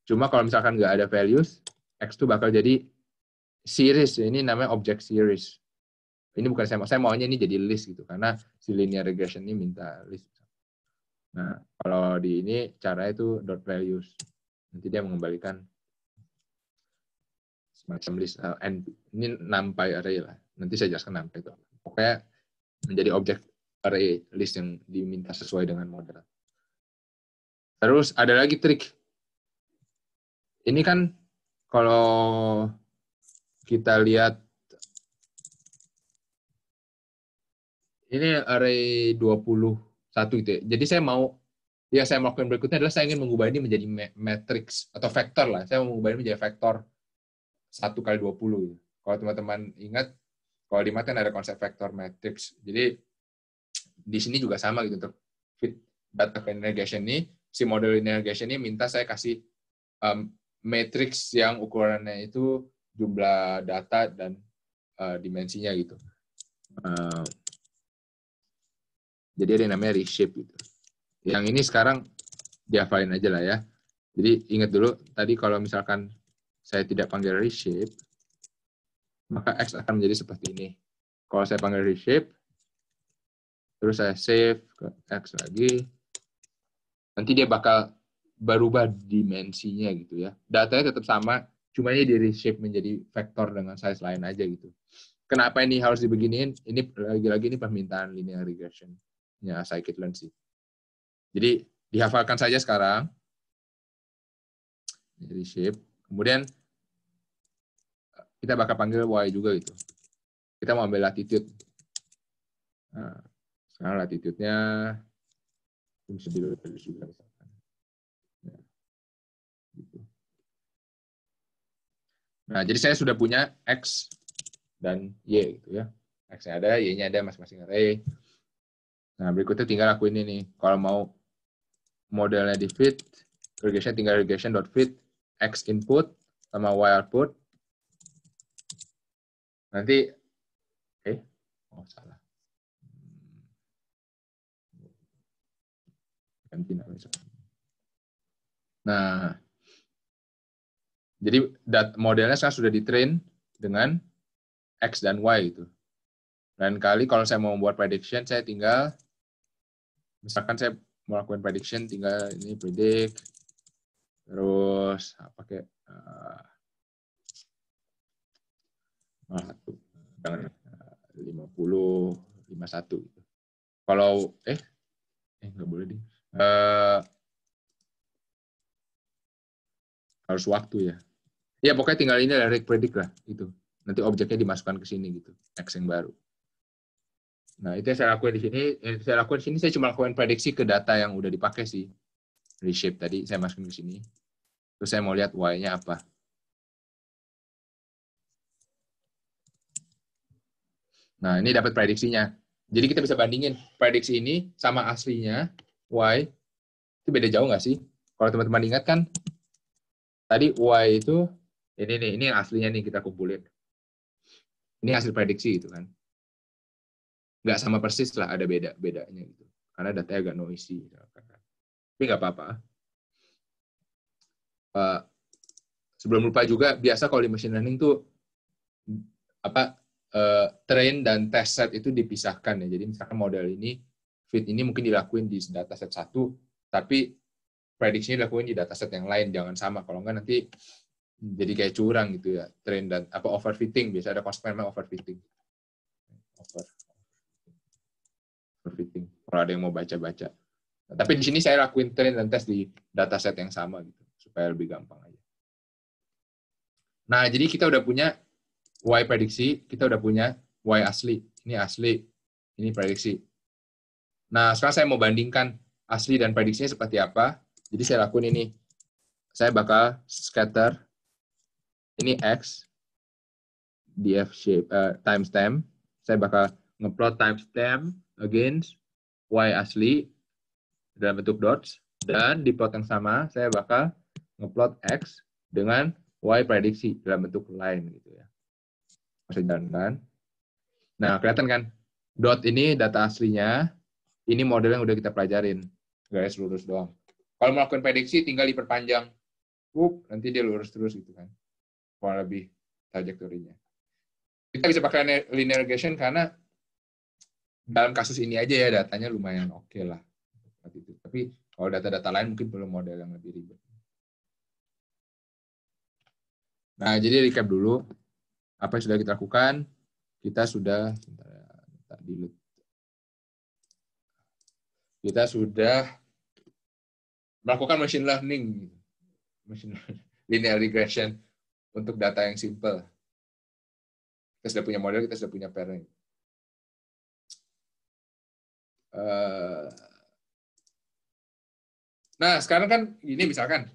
Cuma kalau misalkan nggak ada values, X itu bakal jadi series. Ini namanya object series. Ini bukan saya maunya ini jadi list gitu, karena si linear regression ini minta list. Nah, kalau di ini caranya itu dot values. Nanti dia mengembalikan semacam list. Ini numpy array lah. Nanti saya jelaskan numpy itu. Pokoknya menjadi objek array list yang diminta sesuai dengan model. Terus ada lagi trik. Ini kan kalau kita lihat ini array 21 gitu ya. Jadi saya melakukan berikutnya adalah saya ingin mengubah ini menjadi matrix atau vektor lah. Saya mau mengubah ini menjadi vektor 1 kali 20 gitu. Kalau teman-teman ingat, kalau di math kan ada konsep vektor matrix. Jadi di sini juga sama gitu, untuk fit data linear regression ini, si model linear regression ini minta saya kasih matrix yang ukurannya itu jumlah data dan dimensinya gitu. Jadi ada yang namanya reshape gitu. Yang ini sekarang dihafalin aja lah ya. Jadi ingat dulu tadi kalau misalkan saya tidak panggil reshape, maka X akan menjadi seperti ini. Kalau saya panggil reshape, terus saya save ke X lagi, nanti dia bakal berubah dimensinya gitu ya. Datanya tetap sama, cuma ini di reshape menjadi vektor dengan size lain aja gitu. Kenapa ini harus dibeginiin? Ini lagi-lagi ini permintaan linear regression-nya scikit-learn sih. Jadi dihafalkan saja sekarang. Reshape. Kemudian kita bakal panggil Y juga gitu. Kita mau ambil latitude. Nah, sekarang latitude-nya bisa ditulis juga misalkan. Ya, gitu. Nah, jadi saya sudah punya X dan Y gitu ya. X-nya ada, Y-nya ada masing-masing array. Nah, berikutnya tinggal aku ini nih. Kalau mau modelnya di fit, regression tinggal regression.fit X input sama Y output. Nanti, salah. Ganti namanya. Nah, jadi modelnya sekarang sudah di-train dengan X dan Y gitu. Dan kali kalau saya mau membuat prediction, saya tinggal, misalkan saya mau lakukan prediction, tinggal ini predict, terus pakai 50, 51 gitu. Kalau nggak boleh deh. Harus waktu ya. Ya pokoknya tinggal ini direct predict lah gitu. Nanti objeknya dimasukkan ke sini gitu, X yang baru. Nah, itu yang saya lakukan di sini. Saya cuma lakukan prediksi ke data yang udah dipakai sih. Reshape tadi saya masukin ke sini. Terus saya mau lihat Y-nya apa. Nah, ini dapat prediksinya. Jadi kita bisa bandingin prediksi ini sama aslinya Y. Itu beda jauh nggak sih? Kalau teman-teman ingat kan, tadi Y itu, ini yang aslinya nih kita kumpulin. Ini hasil prediksi gitu kan. Nggak sama persis lah, ada bedanya gitu. Karena datanya agak noisy. Tapi nggak apa-apa. Sebelum lupa juga, biasa kalau di machine learning tuh train dan test set itu dipisahkan ya. Jadi misalkan model ini, fit ini mungkin dilakuin di dataset satu, tapi prediksinya dilakuin di dataset yang lain, jangan sama. Kalau nggak nanti jadi kayak curang gitu ya. Train dan overfitting, biasa ada konsep namanya overfitting. Overfitting. Kalau ada yang mau baca-baca. Nah, tapi di sini saya lakuin train dan test di dataset yang sama gitu, supaya lebih gampang aja. Nah, jadi kita udah punya Y prediksi, kita udah punya Y asli. Ini asli, ini prediksi. Nah, sekarang saya mau bandingkan asli dan prediksinya seperti apa. Jadi saya lakuin ini. Saya bakal scatter ini X df shape timestamp. Saya bakal ngeplot timestamp against Y asli dalam bentuk dots, dan di plot yang sama saya bakal ngeplot X dengan Y prediksi dalam bentuk line gitu ya. Masih jalan kan? Nah, kelihatan kan? Dot ini data aslinya, ini model yang udah kita pelajarin. Garis lurus doang. Kalau melakukan prediksi, tinggal diperpanjang. Nanti dia lurus terus gitu kan. Kurang lebih trajektorinya. Kita bisa pakai linear regression karena dalam kasus ini aja ya datanya lumayan oke lah. Tapi kalau data-data lain mungkin perlu model yang lebih ribet. Nah, jadi recap dulu. Apa yang sudah kita lakukan? Kita sudah melakukan machine learning, linear regression untuk data yang simple. Kita sudah punya model, kita sudah punya parent. Nah, sekarang kan ini misalkan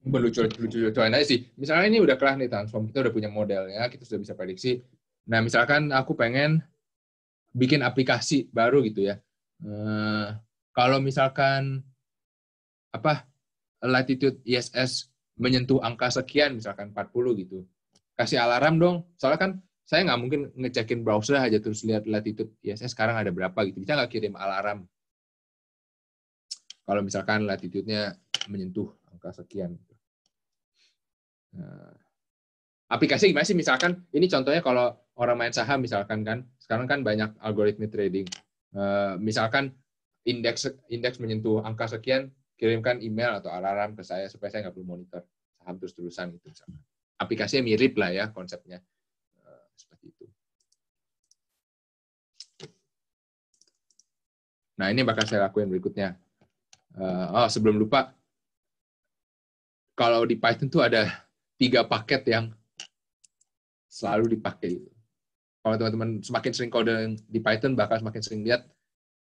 lucu-lucuan aja sih. Misalnya ini udah kelar nih transform, kita udah punya modelnya, kita sudah bisa prediksi. Nah, misalkan aku pengen bikin aplikasi baru gitu ya. Kalau misalkan latitude ISS menyentuh angka sekian, misalkan 40 gitu, kasih alarm dong. Soalnya kan saya nggak mungkin ngecekin browser aja terus lihat latitude ISS sekarang ada berapa gitu. Bisa nggak kirim alarm kalau misalkan latitude-nya menyentuh angka sekian. Nah, aplikasi gimana sih? Misalkan ini contohnya kalau orang main saham misalkan kan, sekarang kan banyak algoritma trading. Misalkan indeks menyentuh angka sekian, kirimkan email atau alarm ke saya supaya saya nggak perlu monitor saham terus-terusan gitu. Aplikasinya mirip lah ya konsepnya. Seperti itu. Nah, ini bakal saya lakuin berikutnya. Sebelum lupa, kalau di Python tuh ada 3 paket yang selalu dipakai. Kalau teman-teman semakin sering kode di Python, bakal semakin sering lihat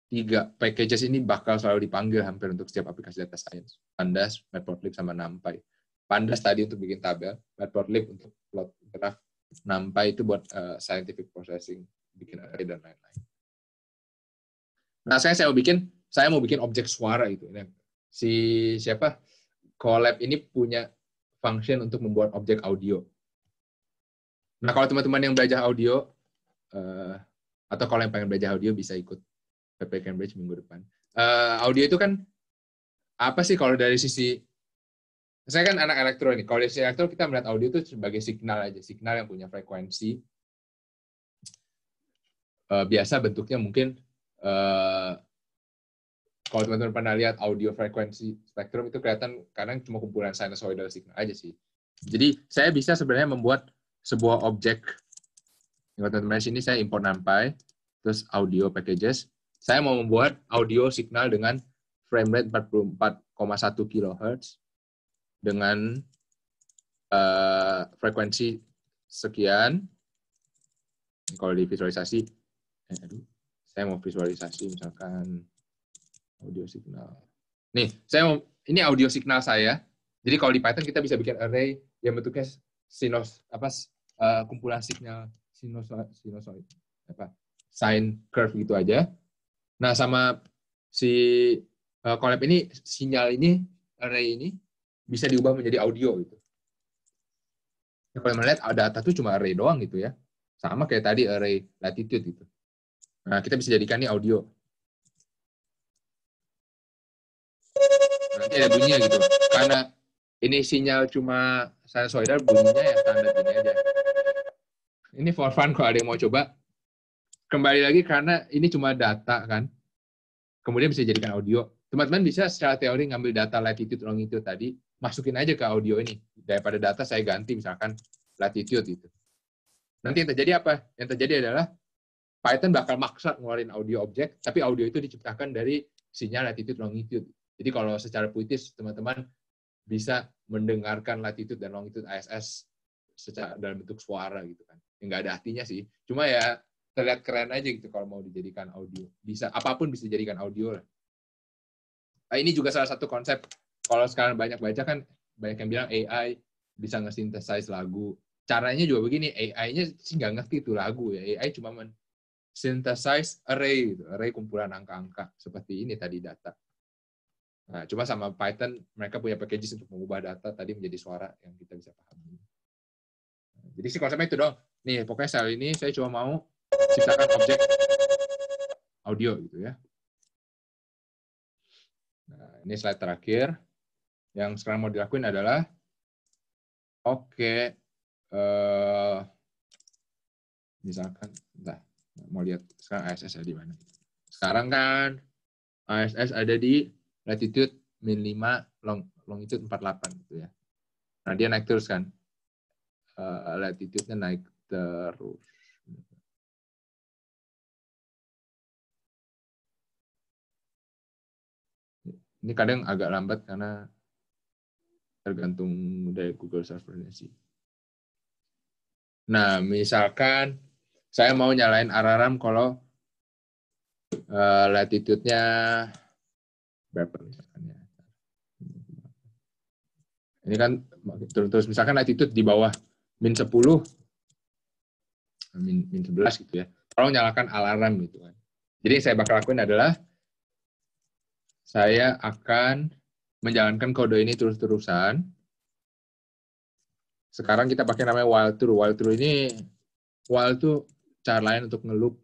3 packages ini bakal selalu dipanggil hampir untuk setiap aplikasi data science. Pandas, Matplotlib, sama NumPy. Pandas tadi untuk bikin tabel, Matplotlib untuk plot graph, NumPy itu buat scientific processing, bikin array dan lain-lain. Nah, saya mau bikin objek suara itu. Si siapa? Colab ini punya function untuk membuat objek audio. Nah, kalau teman-teman yang belajar audio atau kalau yang pengen belajar audio bisa ikut PP Cambridge minggu depan. Audio itu kan apa sih kalau dari sisi, saya kan anak elektro nih. Kalau dari sisi elektro kita melihat audio itu sebagai signal aja, signal yang punya frekuensi. Biasa bentuknya mungkin kalau teman-teman pernah lihat audio frekuensi spektrum itu kelihatan kadang cuma kumpulan sinusoidal signal aja sih. Jadi saya bisa sebenarnya membuat sebuah objek. Kalau teman-teman sini saya import NumPy, terus audio packages. Saya mau membuat audio signal dengan frame rate 44,1 kHz dengan frekuensi sekian. Kalau di visualisasi, saya mau visualisasi misalkan audio signal. Nih, ini audio signal saya. Jadi kalau di Python kita bisa bikin array yang bentuknya kumpulan signal sinusoid sine curve gitu aja. Nah, sama si Colab ini sinyal ini array ini bisa diubah menjadi audio gitu. Ya, kalau melihat data itu cuma array doang gitu ya. Sama kayak tadi array latitude gitu. Nah, kita bisa jadikan ini audio. Nanti ada bunyinya gitu. Karena ini sinyal cuma sinusoidal, bunyinya ya standar gini aja. Ini for fun kalau ada yang mau coba. Kembali lagi karena ini cuma data kan. Kemudian bisa dijadikan audio. Teman-teman bisa secara teori ngambil data latitude, longitude tadi, masukin aja ke audio ini. Daripada data saya ganti misalkan latitude gitu. Nanti yang terjadi apa? Yang terjadi adalah Python bakal maksa ngeluarin audio objek, tapi audio itu diciptakan dari sinyal latitude, longitude. Jadi kalau secara puitis teman-teman bisa mendengarkan latitude dan longitude ISS secara dalam bentuk suara gitu kan. Nggak ada artinya sih. Cuma ya terlihat keren aja gitu kalau mau dijadikan audio. Bisa, apapun bisa dijadikan audio lah. Nah, ini juga salah satu konsep. Kalau sekarang banyak baca kan, banyak yang bilang AI bisa nge-synthesize lagu. Caranya juga begini, AI-nya sih nggak ngerti itu lagu ya. AI cuma men-synthesize array, gitu. Array kumpulan angka-angka. Seperti ini tadi data. Nah, cuma sama Python, mereka punya packages untuk mengubah data tadi menjadi suara yang kita bisa pahami. Nah, jadi sih konsepnya itu dong. Nih, pokoknya sel ini saya cuma mau ciptakan objek audio gitu ya. Nah, ini slide terakhir. Yang sekarang mau dilakuin adalah, misalkan, mau lihat sekarang ISS ada di mana. Sekarang kan ISS ada di latitude -5, longitude 48 gitu ya. Nah, dia naik terus kan. Latitude-nya naik terus. Ini kadang agak lambat karena tergantung dari Google servernya sih. Nah, misalkan saya mau nyalain alarm kalau latitude-nya berapa misalkan ya. Ini kan terus misalkan latitude di bawah -10, -11 gitu ya. Tolong nyalakan alarm gitu kan. Jadi yang saya bakal lakuin adalah saya akan menjalankan kode ini terus-terusan. Sekarang kita pakai namanya while true. While true ini, while itu cara lain untuk nge-loop.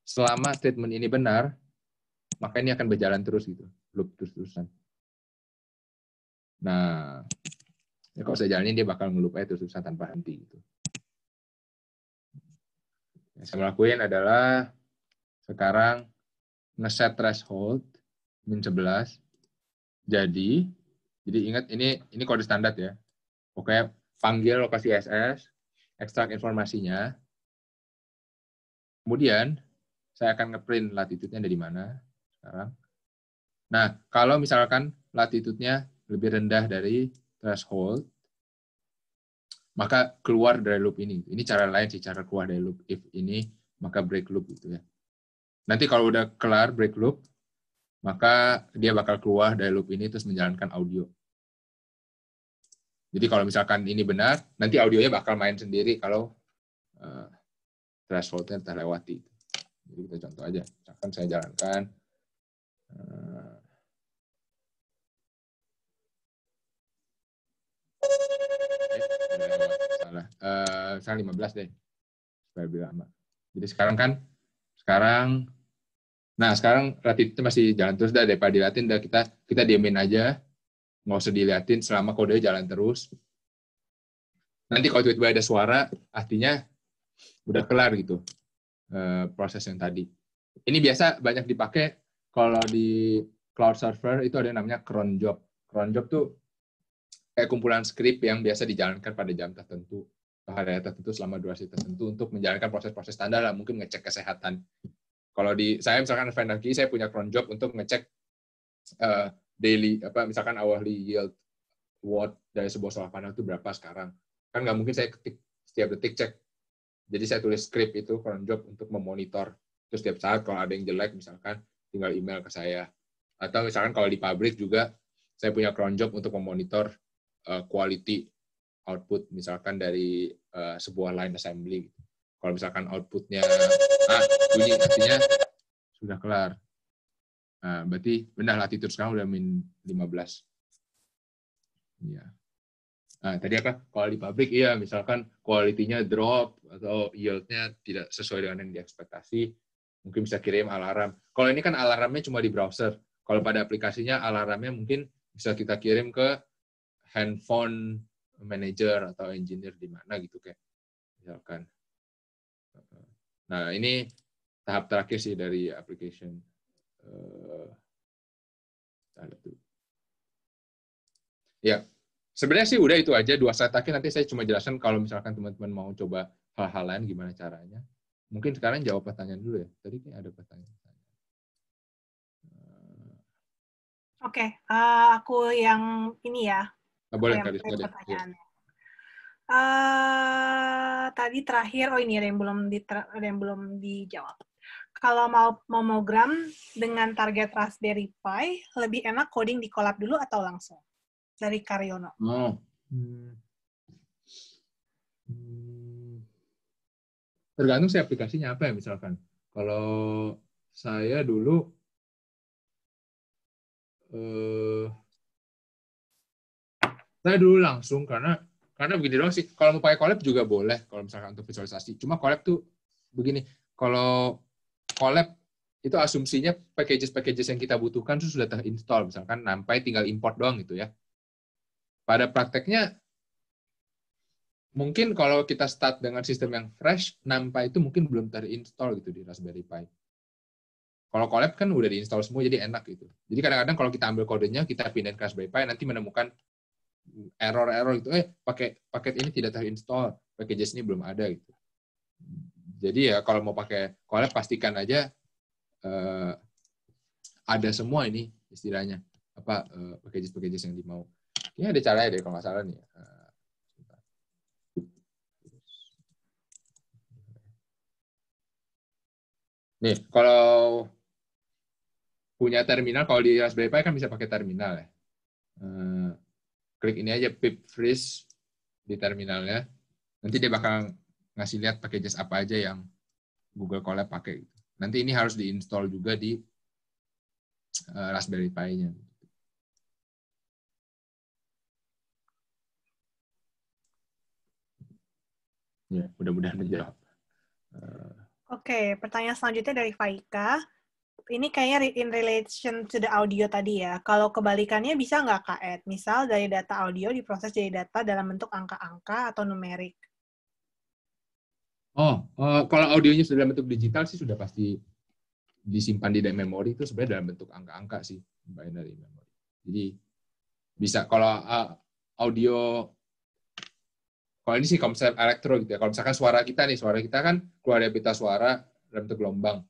Selama statement ini benar, maka ini akan berjalan terus gitu. Loop terus-terusan. Nah, ya kalau saya jalanin dia bakal nge-loop aja terus-terusan tanpa henti gitu. Yang saya lakuin adalah sekarang nge-set threshold -11. Jadi ingat ini kode standar ya. Oke, panggil lokasi ISS, ekstrak informasinya. Kemudian saya akan ngeprint latitude-nya dari mana sekarang. Nah, kalau misalkan latitude-nya lebih rendah dari threshold, maka keluar dari loop ini. Ini cara lain sih, cara keluar dari loop. If ini, maka break loop gitu ya. Nanti kalau udah kelar break loop, maka dia bakal keluar dari loop ini terus menjalankan audio. Jadi kalau misalkan ini benar, nanti audionya bakal main sendiri kalau threshold-nya terlewati. Jadi kita contoh aja. Misalkan saya jalankan. Salah. Misalnya 15 deh. Supaya lebih lama. Jadi sekarang latih itu masih jalan terus dah, daripada diliatin, dah kita diemin aja, nggak usah diliatin selama kode jalan terus. Nanti kalau tiba-tiba ada suara, artinya udah kelar gitu proses yang tadi. Ini biasa banyak dipakai kalau di cloud server, itu ada yang namanya cron job. Cron job tuh kayak kumpulan skrip yang biasa dijalankan pada jam tertentu, hari tertentu selama durasi tertentu untuk menjalankan proses-proses standar lah, mungkin ngecek kesehatan. Kalau di saya misalkan Vendaki, saya punya cron job untuk ngecek daily misalkan hourly yield watt dari sebuah solar panel itu berapa sekarang. Kan nggak mungkin saya ketik setiap detik cek. Jadi saya tulis script itu cron job untuk memonitor. Terus setiap saat kalau ada yang jelek misalkan tinggal email ke saya. Atau misalkan kalau di pabrik juga saya punya cron job untuk memonitor quality output misalkan dari sebuah line assembly. Kalau misalkan outputnya bunyi, artinya sudah kelar. Nah, berarti benar latitude sekarang udah min 15. Iya. Nah, tadi apa? Kalau di pabrik, iya, misalkan quality-nya drop atau yield-nya tidak sesuai dengan yang diekspektasi, mungkin bisa kirim alarm. Kalau ini kan alarmnya cuma di browser. Kalau pada aplikasinya, alarmnya mungkin bisa kita kirim ke handphone manager atau engineer di mana gitu kayak misalkan. Nah, ini tahap terakhir sih dari application. Ya, sebenarnya sih udah itu aja 2 slide terakhir, nanti saya cuma jelaskan kalau misalkan teman-teman mau coba hal-hal lain gimana caranya. Mungkin sekarang jawab pertanyaan dulu ya. Tadi kayak ada pertanyaan. Oke, aku yang ini ya. Boleh, Aku yang Kak. pertanyaannya. Tadi terakhir, ini ada yang belum dijawab. Kalau mau momogram dengan target Raspberry Pi, lebih enak coding di Colab dulu atau langsung? Dari Karyono. Tergantung sih aplikasinya apa ya misalkan. Kalau saya dulu langsung karena begini doang sih. Kalau mau pakai Colab juga boleh kalau misalkan untuk visualisasi. Cuma Colab tuh begini, kalau Colab itu asumsinya packages yang kita butuhkan itu sudah terinstall, misalkan sampai tinggal import doang gitu ya. Pada prakteknya mungkin kalau kita start dengan sistem yang fresh, NumPy itu mungkin belum terinstall gitu di Raspberry Pi. Kalau Colab kan udah diinstal semua, jadi enak gitu. Jadi kadang-kadang kalau kita ambil kodenya, kita pindahin ke Raspberry Pi, nanti menemukan error gitu. Paket ini tidak terinstall, packages ini belum ada gitu. Jadi ya kalau mau pakai Colab, pastikan aja ada semua ini istilahnya packages yang dimau. Ini ada caranya deh kalau nggak salah nih. Nih, kalau punya terminal, kalau di Raspberry Pi kan bisa pakai terminal ya. Klik ini aja pip freeze di terminalnya. Nanti dia bakal ngasih lihat packages apa aja yang Google Colab pakai. Nanti ini harus diinstal juga di Raspberry Pi-nya. Ya, mudah-mudahan menjawab. Oke, pertanyaan selanjutnya dari Faika. Ini kayaknya in relation to the audio tadi ya. Kalau kebalikannya bisa nggak, Kak Ed? Misal dari data audio diproses jadi data dalam bentuk angka-angka atau numerik. Kalau audionya sudah dalam bentuk digital sih sudah pasti disimpan di memori, itu sebenarnya dalam bentuk angka-angka sih, binary memory. Jadi bisa kalau audio, kalau ini sih konsep elektro gitu ya. Kalau misalkan suara kita kan keluar dari pita suara dalam bentuk gelombang.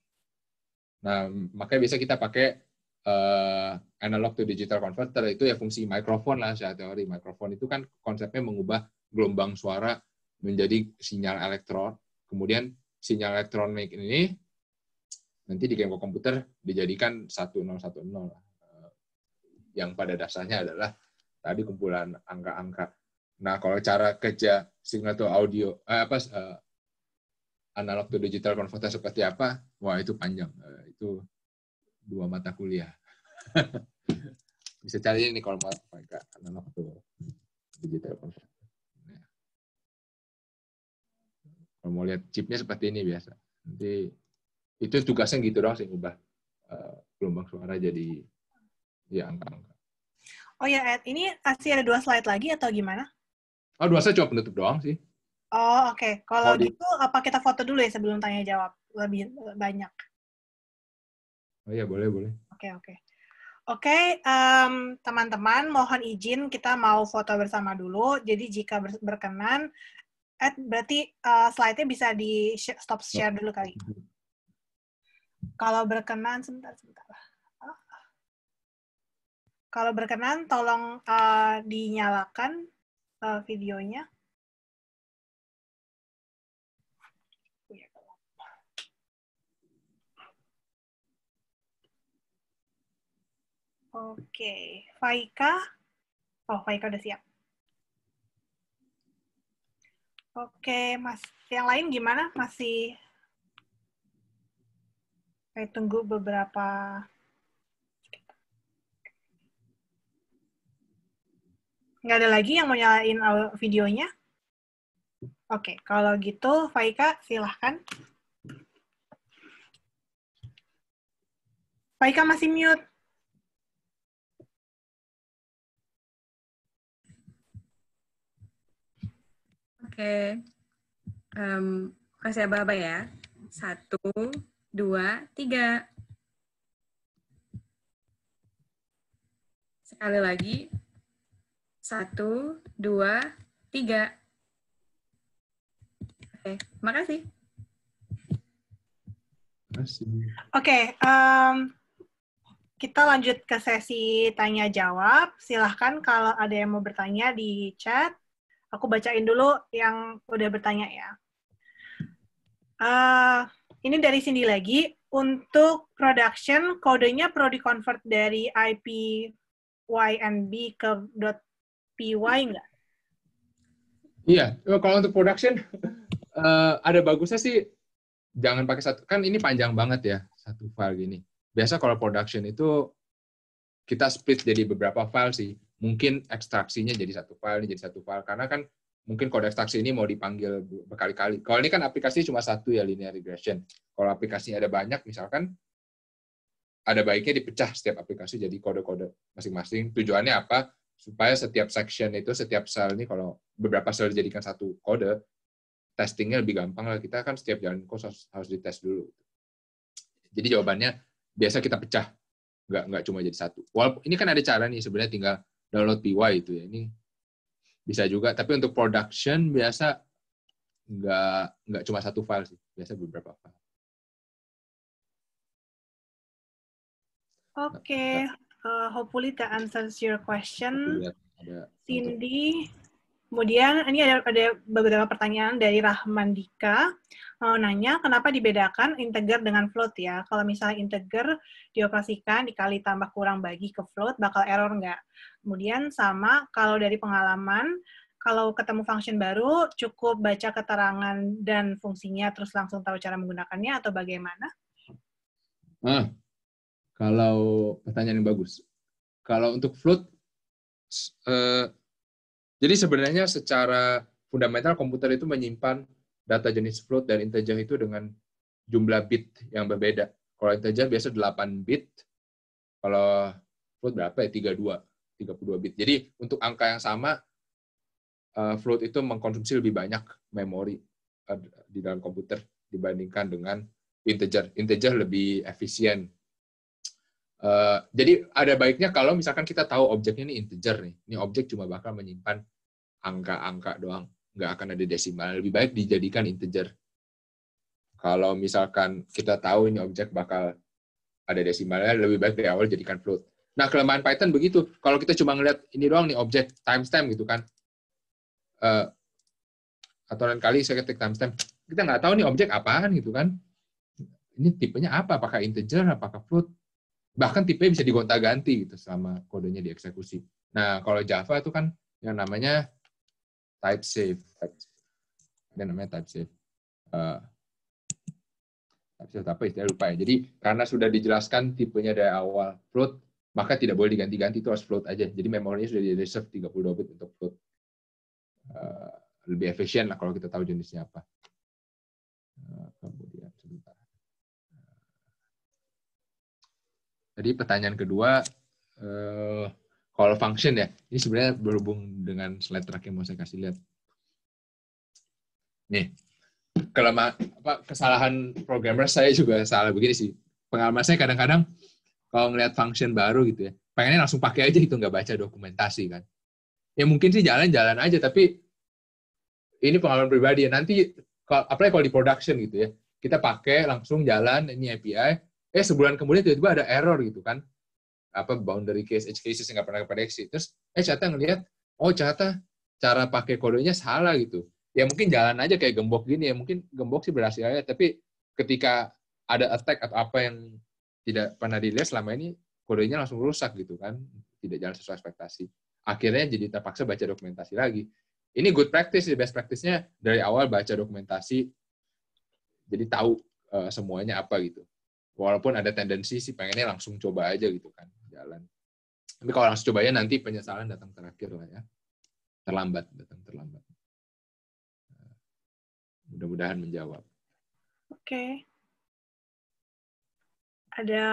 Nah, makanya biasa kita pakai analog to digital converter, itu ya fungsi mikrofon lah secara teori. Mikrofon itu kan konsepnya mengubah gelombang suara menjadi sinyal elektron. Kemudian sinyal elektronik ini nanti di game komputer dijadikan 1010 yang pada dasarnya adalah tadi kumpulan angka-angka. Nah, kalau cara kerja signal to audio, analog to digital converter seperti apa, wah itu panjang. Itu 2 mata kuliah. Bisa cari ini kalau mau pakai analog to digital converter. Nah, kalau mau lihat chipnya seperti ini biasa. Nanti itu tugasnya gitu doang sih, ubah gelombang suara jadi ya angka-angka. Oh ya, Ed, ini masih ada 2 slide lagi atau gimana? Oh, 2 saya cuma penutup doang sih. Oh, oke. Kalau Mau di... gitu, apa kita foto dulu ya sebelum tanya jawab? Lebih banyak. Oh iya, boleh, boleh. Oke, oke. Oke, teman-teman, mohon izin kita mau foto bersama dulu. Jadi jika berkenan, Ed, berarti slide-nya bisa di stop share dulu kali. Kalau berkenan, sebentar. Kalau berkenan, tolong dinyalakan videonya. Oke, Faika. Oh, Faika udah siap. Oke, Mas. Yang lain gimana? Masih saya tunggu beberapa. Nggak ada lagi yang mau nyalain videonya? Oke, kalau gitu, Faika, silahkan. Faika masih mute. Oke. Kasih aba-aba ya. 1, 2, 3. Sekali lagi. 1, 2, 3. Oke, makasih. Oke, kita lanjut ke sesi tanya-jawab. Silahkan kalau ada yang mau bertanya di chat. Aku bacain dulu yang udah bertanya ya. Ini dari Cindy lagi. Untuk production, kodenya perlu di-convert dari IPYNB ke .py nggak? Iya, kalau untuk production, ada bagusnya sih, jangan pakai satu, kan ini panjang banget ya, satu file gini. Biasa kalau production itu, kita split jadi beberapa file sih. Mungkin ekstraksinya jadi satu file, ini jadi satu file. Karena kan mungkin kode ekstraksi ini mau dipanggil berkali-kali. Kalau ini kan aplikasi cuma satu ya, linear regression. Kalau aplikasinya ada banyak, misalkan, ada baiknya dipecah setiap aplikasi jadi kode-kode masing-masing. Tujuannya apa? Supaya setiap section itu, setiap sel ini, kalau beberapa sel dijadikan satu kode, testingnya lebih gampang lah. Kita kan setiap jalan kode harus dites dulu. Jadi jawabannya, biasa kita pecah. Nggak cuma jadi satu. Walaupun ini kan ada cara nih, sebenarnya tinggal download PY itu ya. Ini bisa juga, tapi untuk production biasa nggak cuma satu file sih, biasa beberapa file. Oke, hopefully that answers your question, Cindy. Kemudian ini ada beberapa pertanyaan dari Rahman Dika. Mau nanya, kenapa dibedakan integer dengan float ya? Kalau misalnya integer dioperasikan dikali tambah kurang bagi ke float, bakal error nggak? Kemudian sama, kalau dari pengalaman, kalau ketemu function baru, cukup baca keterangan dan fungsinya, terus langsung tahu cara menggunakannya, atau bagaimana? Kalau pertanyaan yang bagus. Kalau untuk float, jadi sebenarnya secara fundamental komputer itu menyimpan data jenis float dan integer itu dengan jumlah bit yang berbeda. Kalau integer biasa 8 bit, kalau float berapa ya? 32 bit. Jadi untuk angka yang sama, float itu mengkonsumsi lebih banyak memori di dalam komputer dibandingkan dengan integer. Integer lebih efisien. Jadi ada baiknya kalau misalkan kita tahu objeknya ini integer nih, ini objek cuma bakal menyimpan angka-angka doang, nggak akan ada desimal. Lebih baik dijadikan integer. Kalau misalkan kita tahu ini objek bakal ada desimalnya, lebih baik dari awal jadikan float. Nah, kelemahan Python begitu. Kalau kita cuma ngeliat ini doang nih objek timestamp gitu kan, atau lain kali saya ketik timestamp, kita nggak tahu nih objek apaan gitu kan. Ini tipenya apa? Apakah integer? Apakah float? Bahkan tipenya bisa digonta-ganti gitu selama kodenya dieksekusi. Nah, kalau Java itu kan yang namanya type save. Ada namanya type save. Type save apa istilah lupa ya. Jadi karena sudah dijelaskan tipenya dari awal float, maka tidak boleh diganti-ganti, itu harus float aja. Jadi memorinya sudah di-reserve 32 bit untuk float. Lebih efisien lah kalau kita tahu jenisnya apa. Kemudian sebentar. Tadi pertanyaan kedua, call function ya. Ini sebenarnya berhubung dengan slide terakhir yang mau saya kasih lihat. Nih, kesalahan programmer saya juga salah begini sih. Pengalaman saya kadang-kadang kalau ngelihat function baru gitu ya, pengennya langsung pakai aja gitu, nggak baca dokumentasi kan. Ya mungkin sih jalan-jalan aja, tapi ini pengalaman pribadi ya. Nanti, apalagi kalau di production gitu ya, kita pakai langsung jalan, ini API, sebulan kemudian tiba-tiba ada error gitu kan. Boundary case, edge cases yang nggak pernah kepredeksi. Terus, ternyata ngelihat, ternyata cara pakai kodenya salah gitu. Ya mungkin jalan aja kayak gembok gini ya, mungkin gembok sih berhasil aja, tapi ketika ada attack atau apa yang tidak pernah dilihat selama ini, kodenya langsung rusak gitu kan, tidak jalan sesuai ekspektasi. Akhirnya jadi terpaksa baca dokumentasi lagi. Ini good practice, best practice-nya dari awal baca dokumentasi, jadi tahu semuanya apa gitu. Walaupun ada tendensi sih pengennya langsung coba aja gitu kan, jalan. Tapi kalau langsung coba ya nanti penyesalan datang terakhir lah ya. Terlambat. Mudah-mudahan menjawab. Oke. Ada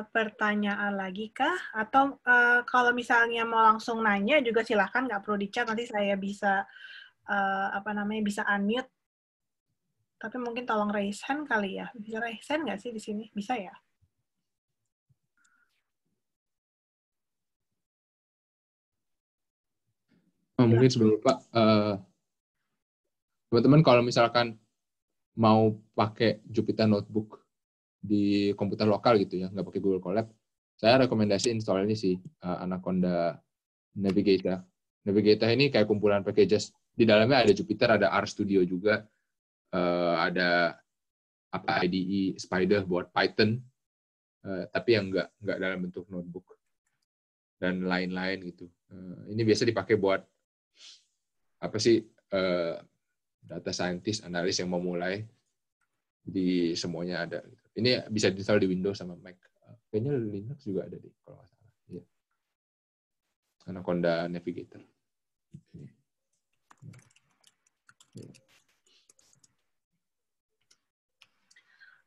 pertanyaan lagi kah? Atau kalau misalnya mau langsung nanya juga silahkan, nggak perlu di-chat, nanti saya bisa bisa unmute. Tapi mungkin tolong raise hand kali ya. Bisa raise hand nggak sih di sini? Bisa ya? Mungkin sebelum lupa, teman-teman kalau misalkan mau pakai Jupyter Notebook di komputer lokal gitu ya, nggak pakai Google Colab, saya rekomendasi install ini sih, Anaconda Navigator. Navigator ini kayak kumpulan packages. Di dalamnya ada Jupyter, ada RStudio juga, ada IDE, Spider buat Python, tapi yang nggak dalam bentuk notebook dan lain-lain gitu. Ini biasa dipakai buat data scientist, analis yang mau mulai. Jadi semuanya ada. Ini bisa di-install di Windows sama Mac. Kayaknya Linux juga ada deh, kalau nggak salah. Ya. Anaconda Navigator.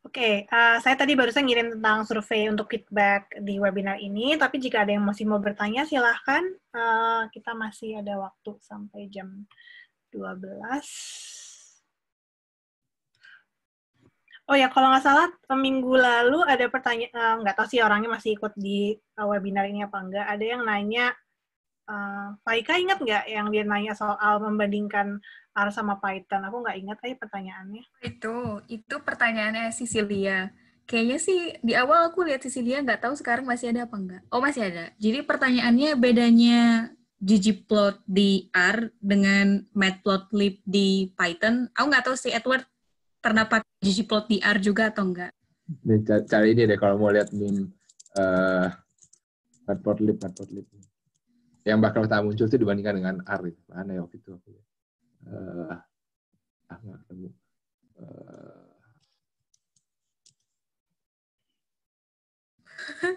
Oke, saya tadi barusan ngirim tentang survei untuk feedback di webinar ini, tapi jika ada yang masih mau bertanya, silahkan. Kita masih ada waktu sampai jam 12. Oh ya, kalau nggak salah, minggu lalu ada pertanyaan, nggak tahu sih orangnya masih ikut di webinar ini apa enggak, ada yang nanya, Pak Ika ingat nggak yang dia nanya soal membandingkan R sama Python? Aku nggak ingat pertanyaannya. Itu pertanyaannya Cecilia. Kayaknya sih di awal aku lihat Cecilia, nggak tahu sekarang masih ada apa enggak. Oh, masih ada. Jadi pertanyaannya bedanya ggplot di R dengan matplotlib di Python. Aku nggak tahu sih Edward pernah pakai ggplot di R juga atau enggak. Cari ini deh kalau mau lihat meme matplotlib. Yang bakal tak muncul itu dibandingkan dengan R. Mana ya waktu itu? Nggak ketemu.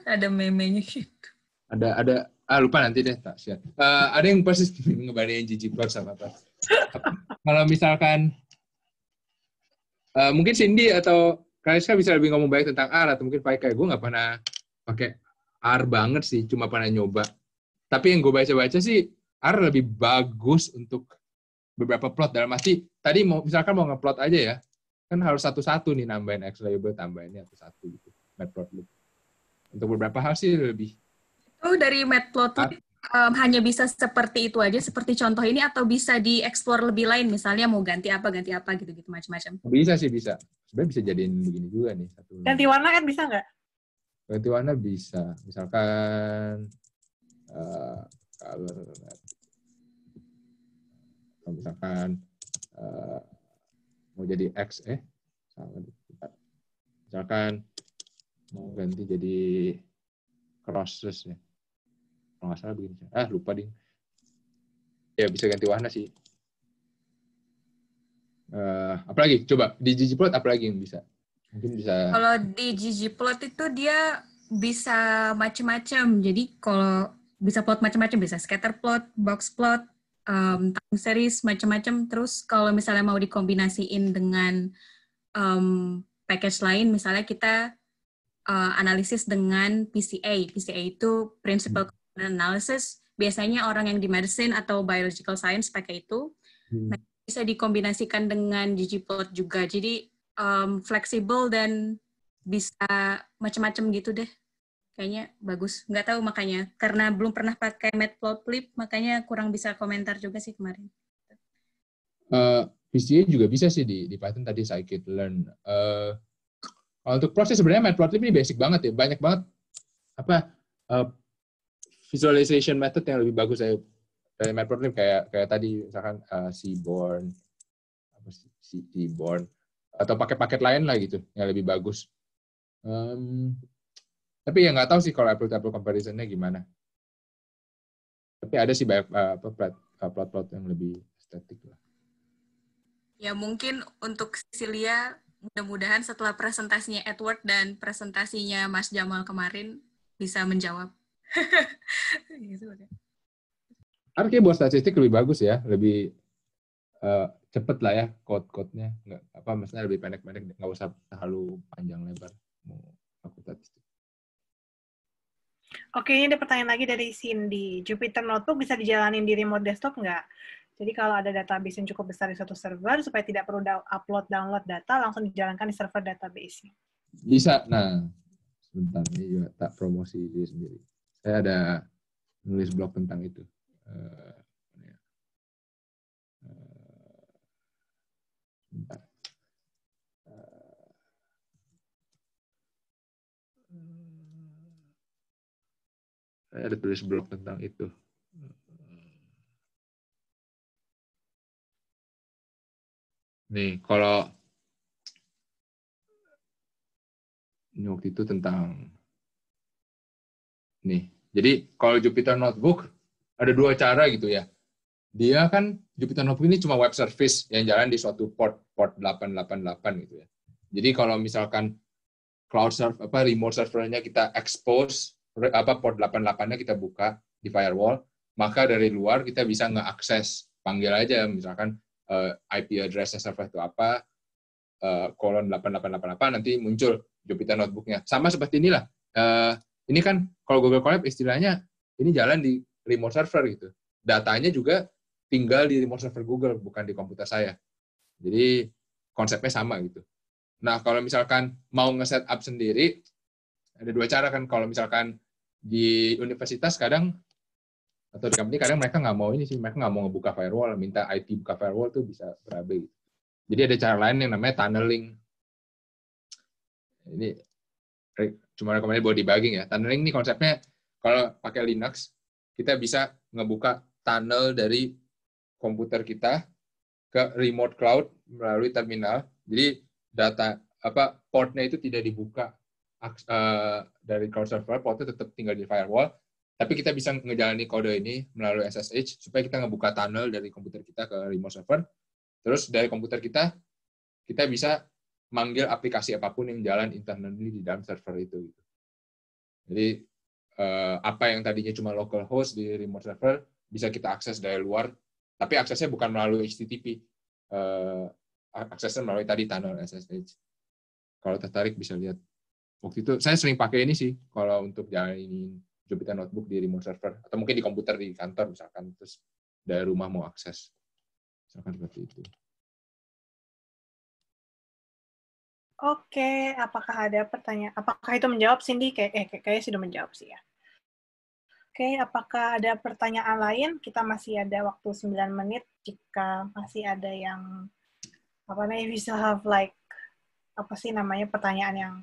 Ada meme-nya gitu. Ada lupa nanti deh, tak share. Ada yang persis ngebandingin ggplot sama apa. Kalau misalkan mungkin Cindy atau Kariska bisa lebih ngomong baik tentang R, atau mungkin pakai gue nggak pernah pakai R banget sih, cuma pernah nyoba. Tapi yang gue baca-baca sih R lebih bagus untuk beberapa plot. Dalam arti tadi misalkan mau ngeplot aja ya, kan harus satu-satu nih nambahin X label, tambahinnya satu-satu gitu. Matplotlib. Untuk beberapa hal sih lebih. Itu dari matplotlib hanya bisa seperti itu aja, seperti contoh ini, atau bisa dieksplor lebih lain, misalnya mau ganti apa gitu macam-macam. Bisa sih, bisa. Sebenarnya bisa jadiin begini juga nih. Ganti warna kan bisa nggak? Ganti warna bisa. Misalkan color. Misalkan mau jadi X, salah. Misalkan mau ganti jadi crosses ya. Kalau nggak salah begini. Lupa ding. Ya bisa ganti warna sih. Apalagi? Coba di ggplot apalagi yang bisa? Mungkin bisa. Kalau di ggplot itu dia bisa macam-macam. Jadi kalau bisa plot macam-macam, bisa scatter plot, box plot, time series macam-macam. Terus kalau misalnya mau dikombinasiin dengan package lain, misalnya kita analisis dengan PCA. PCA itu Principal Component Analysis. Biasanya orang yang di medicine atau biological science pakai itu. Nah, bisa dikombinasikan dengan ggplot juga. Jadi fleksibel dan bisa macam-macam gitu deh. Kayaknya bagus. Nggak tahu makanya. Karena belum pernah pakai matplotlib, makanya kurang bisa komentar juga sih kemarin. PCA juga bisa sih di Python tadi scikit-learn. Untuk proses sebenarnya matplotlib ini basic banget ya. Banyak banget visualization method yang lebih bagus dari matplotlib kayak tadi misalkan Seaborn atau paket-paket lain lah gitu yang lebih bagus. Tapi ya nggak tahu sih kalau apple-to-apple comparison-nya gimana. Tapi ada sih banyak plot-plot yang lebih estetik lah. Ya mungkin untuk Cecilia, mudah-mudahan setelah presentasinya Edward dan presentasinya Mas Jamal kemarin bisa menjawab. Artinya buat statistik lebih bagus ya, lebih cepet lah ya code-code-nya. Maksudnya lebih pendek-pendek, nggak usah terlalu panjang lebar mau aku statistik. Oke, ini ada pertanyaan lagi dari Cindy. Jupyter Notebook bisa dijalanin di remote desktop nggak? Jadi kalau ada database yang cukup besar di suatu server, supaya tidak perlu upload-download data, langsung dijalankan di server database-nya. Bisa. Nah, sebentar. Ini juga tak promosi diri sendiri. Saya ada nulis blog tentang itu. Sebentar. Saya ada tulis blog tentang itu. Nih, kalau ini waktu itu tentang nih. Jadi kalau Jupyter Notebook ada dua cara gitu ya. Dia kan Jupyter Notebook ini cuma web service yang jalan di suatu port 888 gitu ya. Jadi kalau misalkan cloud server remote servernya kita expose port 88-nya kita buka di firewall, maka dari luar kita bisa ngeakses, panggil aja misalkan IP address server itu apa, colon 8888 nanti muncul Jupyter Notebook-nya. Sama seperti inilah. Ini kan kalau Google Colab istilahnya ini jalan di remote server gitu. Datanya juga tinggal di remote server Google, bukan di komputer saya. Jadi konsepnya sama gitu. Nah, kalau misalkan mau nge-set up sendiri, ada dua cara kan. Kalau misalkan di universitas kadang, atau di company kadang mereka nggak mau ini sih, mereka nggak mau ngebuka firewall, minta IT buka firewall tuh bisa berabe gitu. Jadi ada cara lain yang namanya tunneling. Ini cuma rekomendasi buat debugging ya. Tunneling ini konsepnya kalau pakai Linux, kita bisa ngebuka tunnel dari komputer kita ke remote cloud melalui terminal. Jadi data portnya itu tidak dibuka dari cloud server, portnya tetap tinggal di firewall. Tapi kita bisa ngejalani kode ini melalui SSH supaya kita ngebuka tunnel dari komputer kita ke remote server. Terus dari komputer kita bisa manggil aplikasi apapun yang jalan internally di dalam server itu. Jadi apa yang tadinya cuma localhost di remote server bisa kita akses dari luar, tapi aksesnya bukan melalui HTTP, aksesnya melalui tadi tunnel SSH. Kalau tertarik bisa lihat. Waktu itu saya sering pakai ini sih kalau untuk jalanin Jupyter Notebook di remote server, atau mungkin di komputer di kantor misalkan, terus dari rumah mau akses. Misalkan seperti itu. Oke, apakah ada pertanyaan? Apakah itu menjawab, Cindy? Kayaknya sudah menjawab sih ya. Oke, apakah ada pertanyaan lain? Kita masih ada waktu 9 menit. Jika masih ada yang, we still have pertanyaan yang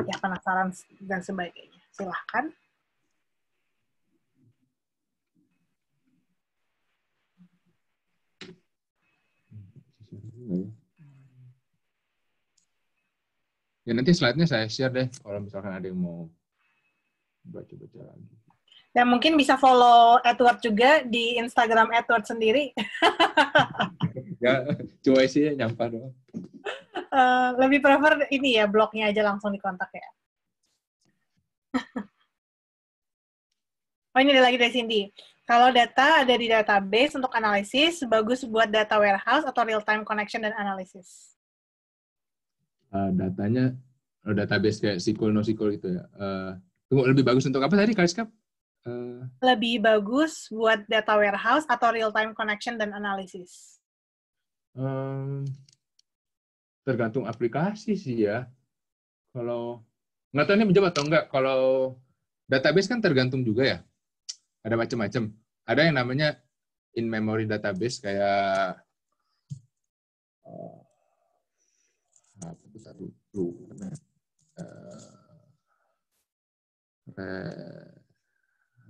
ya penasaran dan sebagainya. Silahkan. Ya nanti slide-nya saya share deh kalau misalkan ada yang mau baca-baca lagi. Dan mungkin bisa follow Edward juga di Instagram Edward sendiri. Ya, cuma isinya nyampah doang. Lebih prefer ini ya, blognya aja langsung dikontak ya. Oh, ini ada lagi dari Cindy. Kalau data ada di database untuk analisis, bagus buat data warehouse atau real-time connection dan analisis? Datanya database kayak SQL, NoSQL gitu ya. Tunggu, lebih bagus untuk apa tadi, Kariska? Lebih bagus buat data warehouse atau real-time connection dan analisis? Tergantung aplikasi sih ya. Kalau nggak tahu ini menjawab atau enggak. Kalau database kan tergantung juga ya. Ada macam-macam. Ada yang namanya in-memory database kayak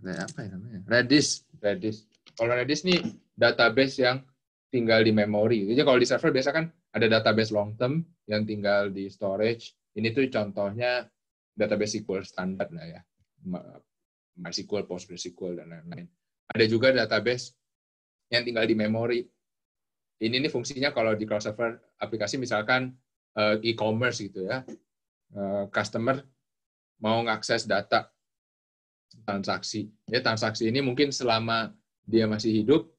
apa ya namanya? Redis. Kalau Redis nih database yang tinggal di memori. Jadi kalau di server biasa kan ada database long term yang tinggal di storage. Ini tuh contohnya database SQL standar lah ya. MySQL, PostgreSQL, dan lain-lain. Ada juga database yang tinggal di memori. Ini nih fungsinya kalau di cloud server aplikasi misalkan e-commerce gitu ya. Customer mau ngakses data transaksi. Ya, transaksi ini mungkin selama dia masih hidup,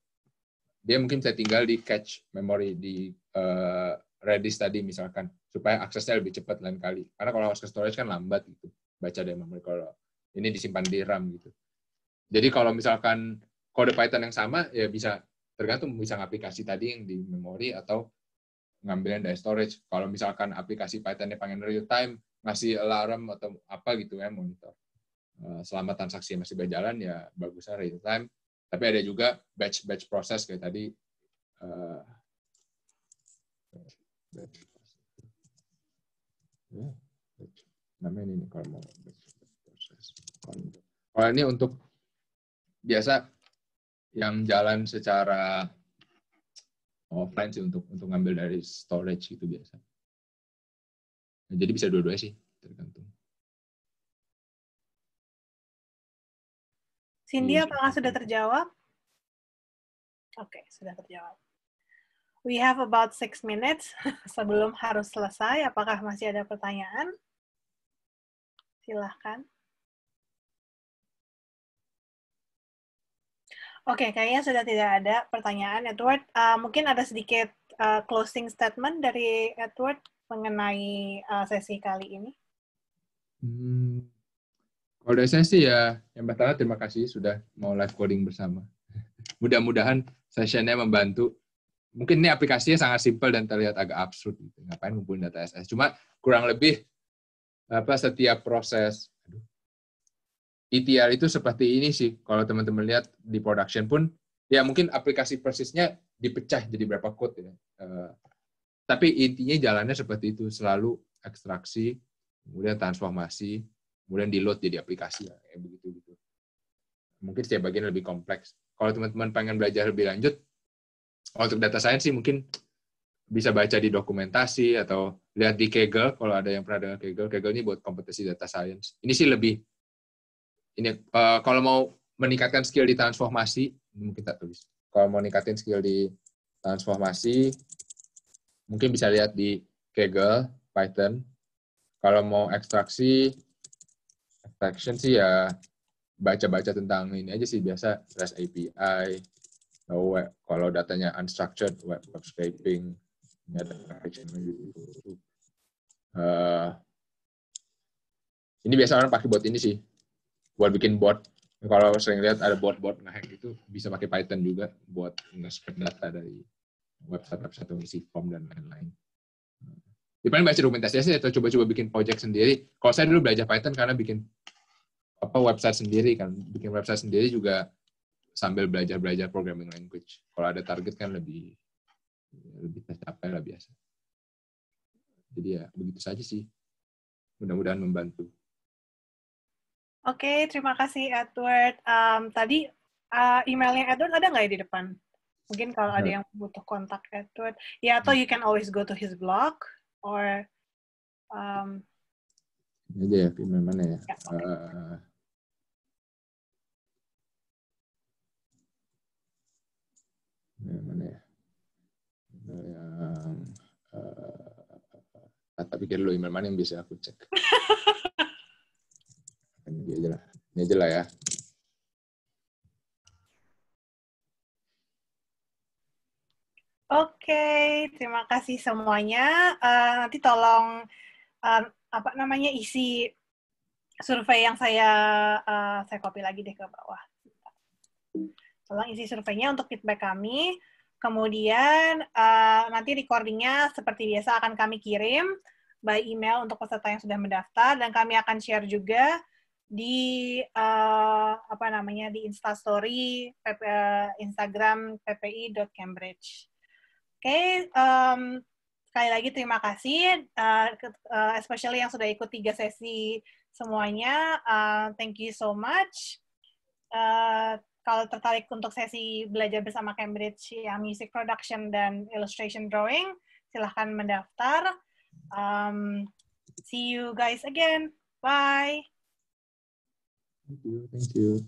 dia mungkin bisa tinggal di cache memory di Redis tadi misalkan, supaya aksesnya lebih cepat lain kali. Karena kalau harus ke storage kan lambat gitu, baca dari memory. Kalau ini disimpan di RAM gitu. Jadi kalau misalkan kode Python yang sama, ya bisa tergantung bisa aplikasi tadi yang di memori atau ngambilnya dari storage. Kalau misalkan aplikasi Python-nya pengen real time, ngasih alarm atau apa gitu ya, monitor. Selama transaksi masih berjalan, ya bagusnya real time. Tapi ada juga batch proses kayak tadi. Namanya ini kalau mau batch proses. Kalau ini untuk biasa yang jalan secara offline sih untuk ngambil dari storage gitu biasa. Nah, jadi bisa dua-duanya sih, tergantung. Cindy, apakah sudah terjawab? Oke, sudah terjawab. We have about 6 minutes sebelum harus selesai. Apakah masih ada pertanyaan? Silahkan. Oke, kayaknya sudah tidak ada pertanyaan. Edward, mungkin ada sedikit closing statement dari Edward mengenai sesi kali ini. Kalau dari saya sih ya, yang pertama terima kasih sudah mau live coding bersama. Mudah-mudahan sessionnya membantu. Mungkin ini aplikasinya sangat simpel dan terlihat agak absurd. Gitu. Ngapain ngumpulin data SS? Cuma kurang lebih setiap proses ETL itu seperti ini sih. Kalau teman-teman lihat di production pun, ya mungkin aplikasi persisnya dipecah jadi berapa code. Ya. Tapi intinya jalannya seperti itu. Selalu ekstraksi, kemudian transformasi, kemudian di-load jadi aplikasi. Ya, kayak begitu. Mungkin setiap bagian lebih kompleks. Kalau teman-teman pengen belajar lebih lanjut, untuk data science sih mungkin bisa baca di dokumentasi atau lihat di Kaggle, kalau ada yang pernah dengar Kaggle. Kaggle ini buat kompetisi data science. Ini sih lebih, kalau mau meningkatkan skill di transformasi, mungkin tak tulis. Kalau mau meningkatkan skill di transformasi, mungkin bisa lihat di Kaggle, Python. Kalau mau extraction sih ya baca-baca tentang ini aja sih, biasa REST API, kalau datanya unstructured, web scraping, ini biasa orang pakai buat ini sih, buat bikin bot. Kalau sering lihat ada bot nge-hack itu, bisa pakai Python juga buat nge-scrape data dari website atau isi form dan lain-lain. Di paling baca dokumentasi atau coba-coba bikin project sendiri. Kalau saya dulu belajar Python karena bikin website sendiri kan, bikin website sendiri juga sambil belajar programming language. Kalau ada target kan lebih tercapai lah biasa. Jadi ya begitu saja sih. Mudah-mudahan membantu. Oke, terima kasih Edward. Tadi emailnya Edward ada nggak ya di depan? Mungkin kalau ada yang butuh kontak Edward, ya atau you can always go to his blog or ini aja ya, email mana ya? Mana ya? Tak pikir lu email mana yang bisa aku cek. Ini aja lah ya. Oke, terima kasih semuanya. Nanti tolong isi survei yang saya copy lagi deh ke bawah. Tolong isi surveinya untuk feedback kami. Kemudian nanti recordingnya seperti biasa akan kami kirim by email untuk peserta yang sudah mendaftar, dan kami akan share juga di di Instastory Instagram ppi.cambridge. Oke, sekali lagi terima kasih, especially yang sudah ikut 3 sesi semuanya. Thank you so much. Kalau tertarik untuk sesi belajar bersama Cambridge yang music production dan illustration drawing, silahkan mendaftar. See you guys again. Bye. Thank you.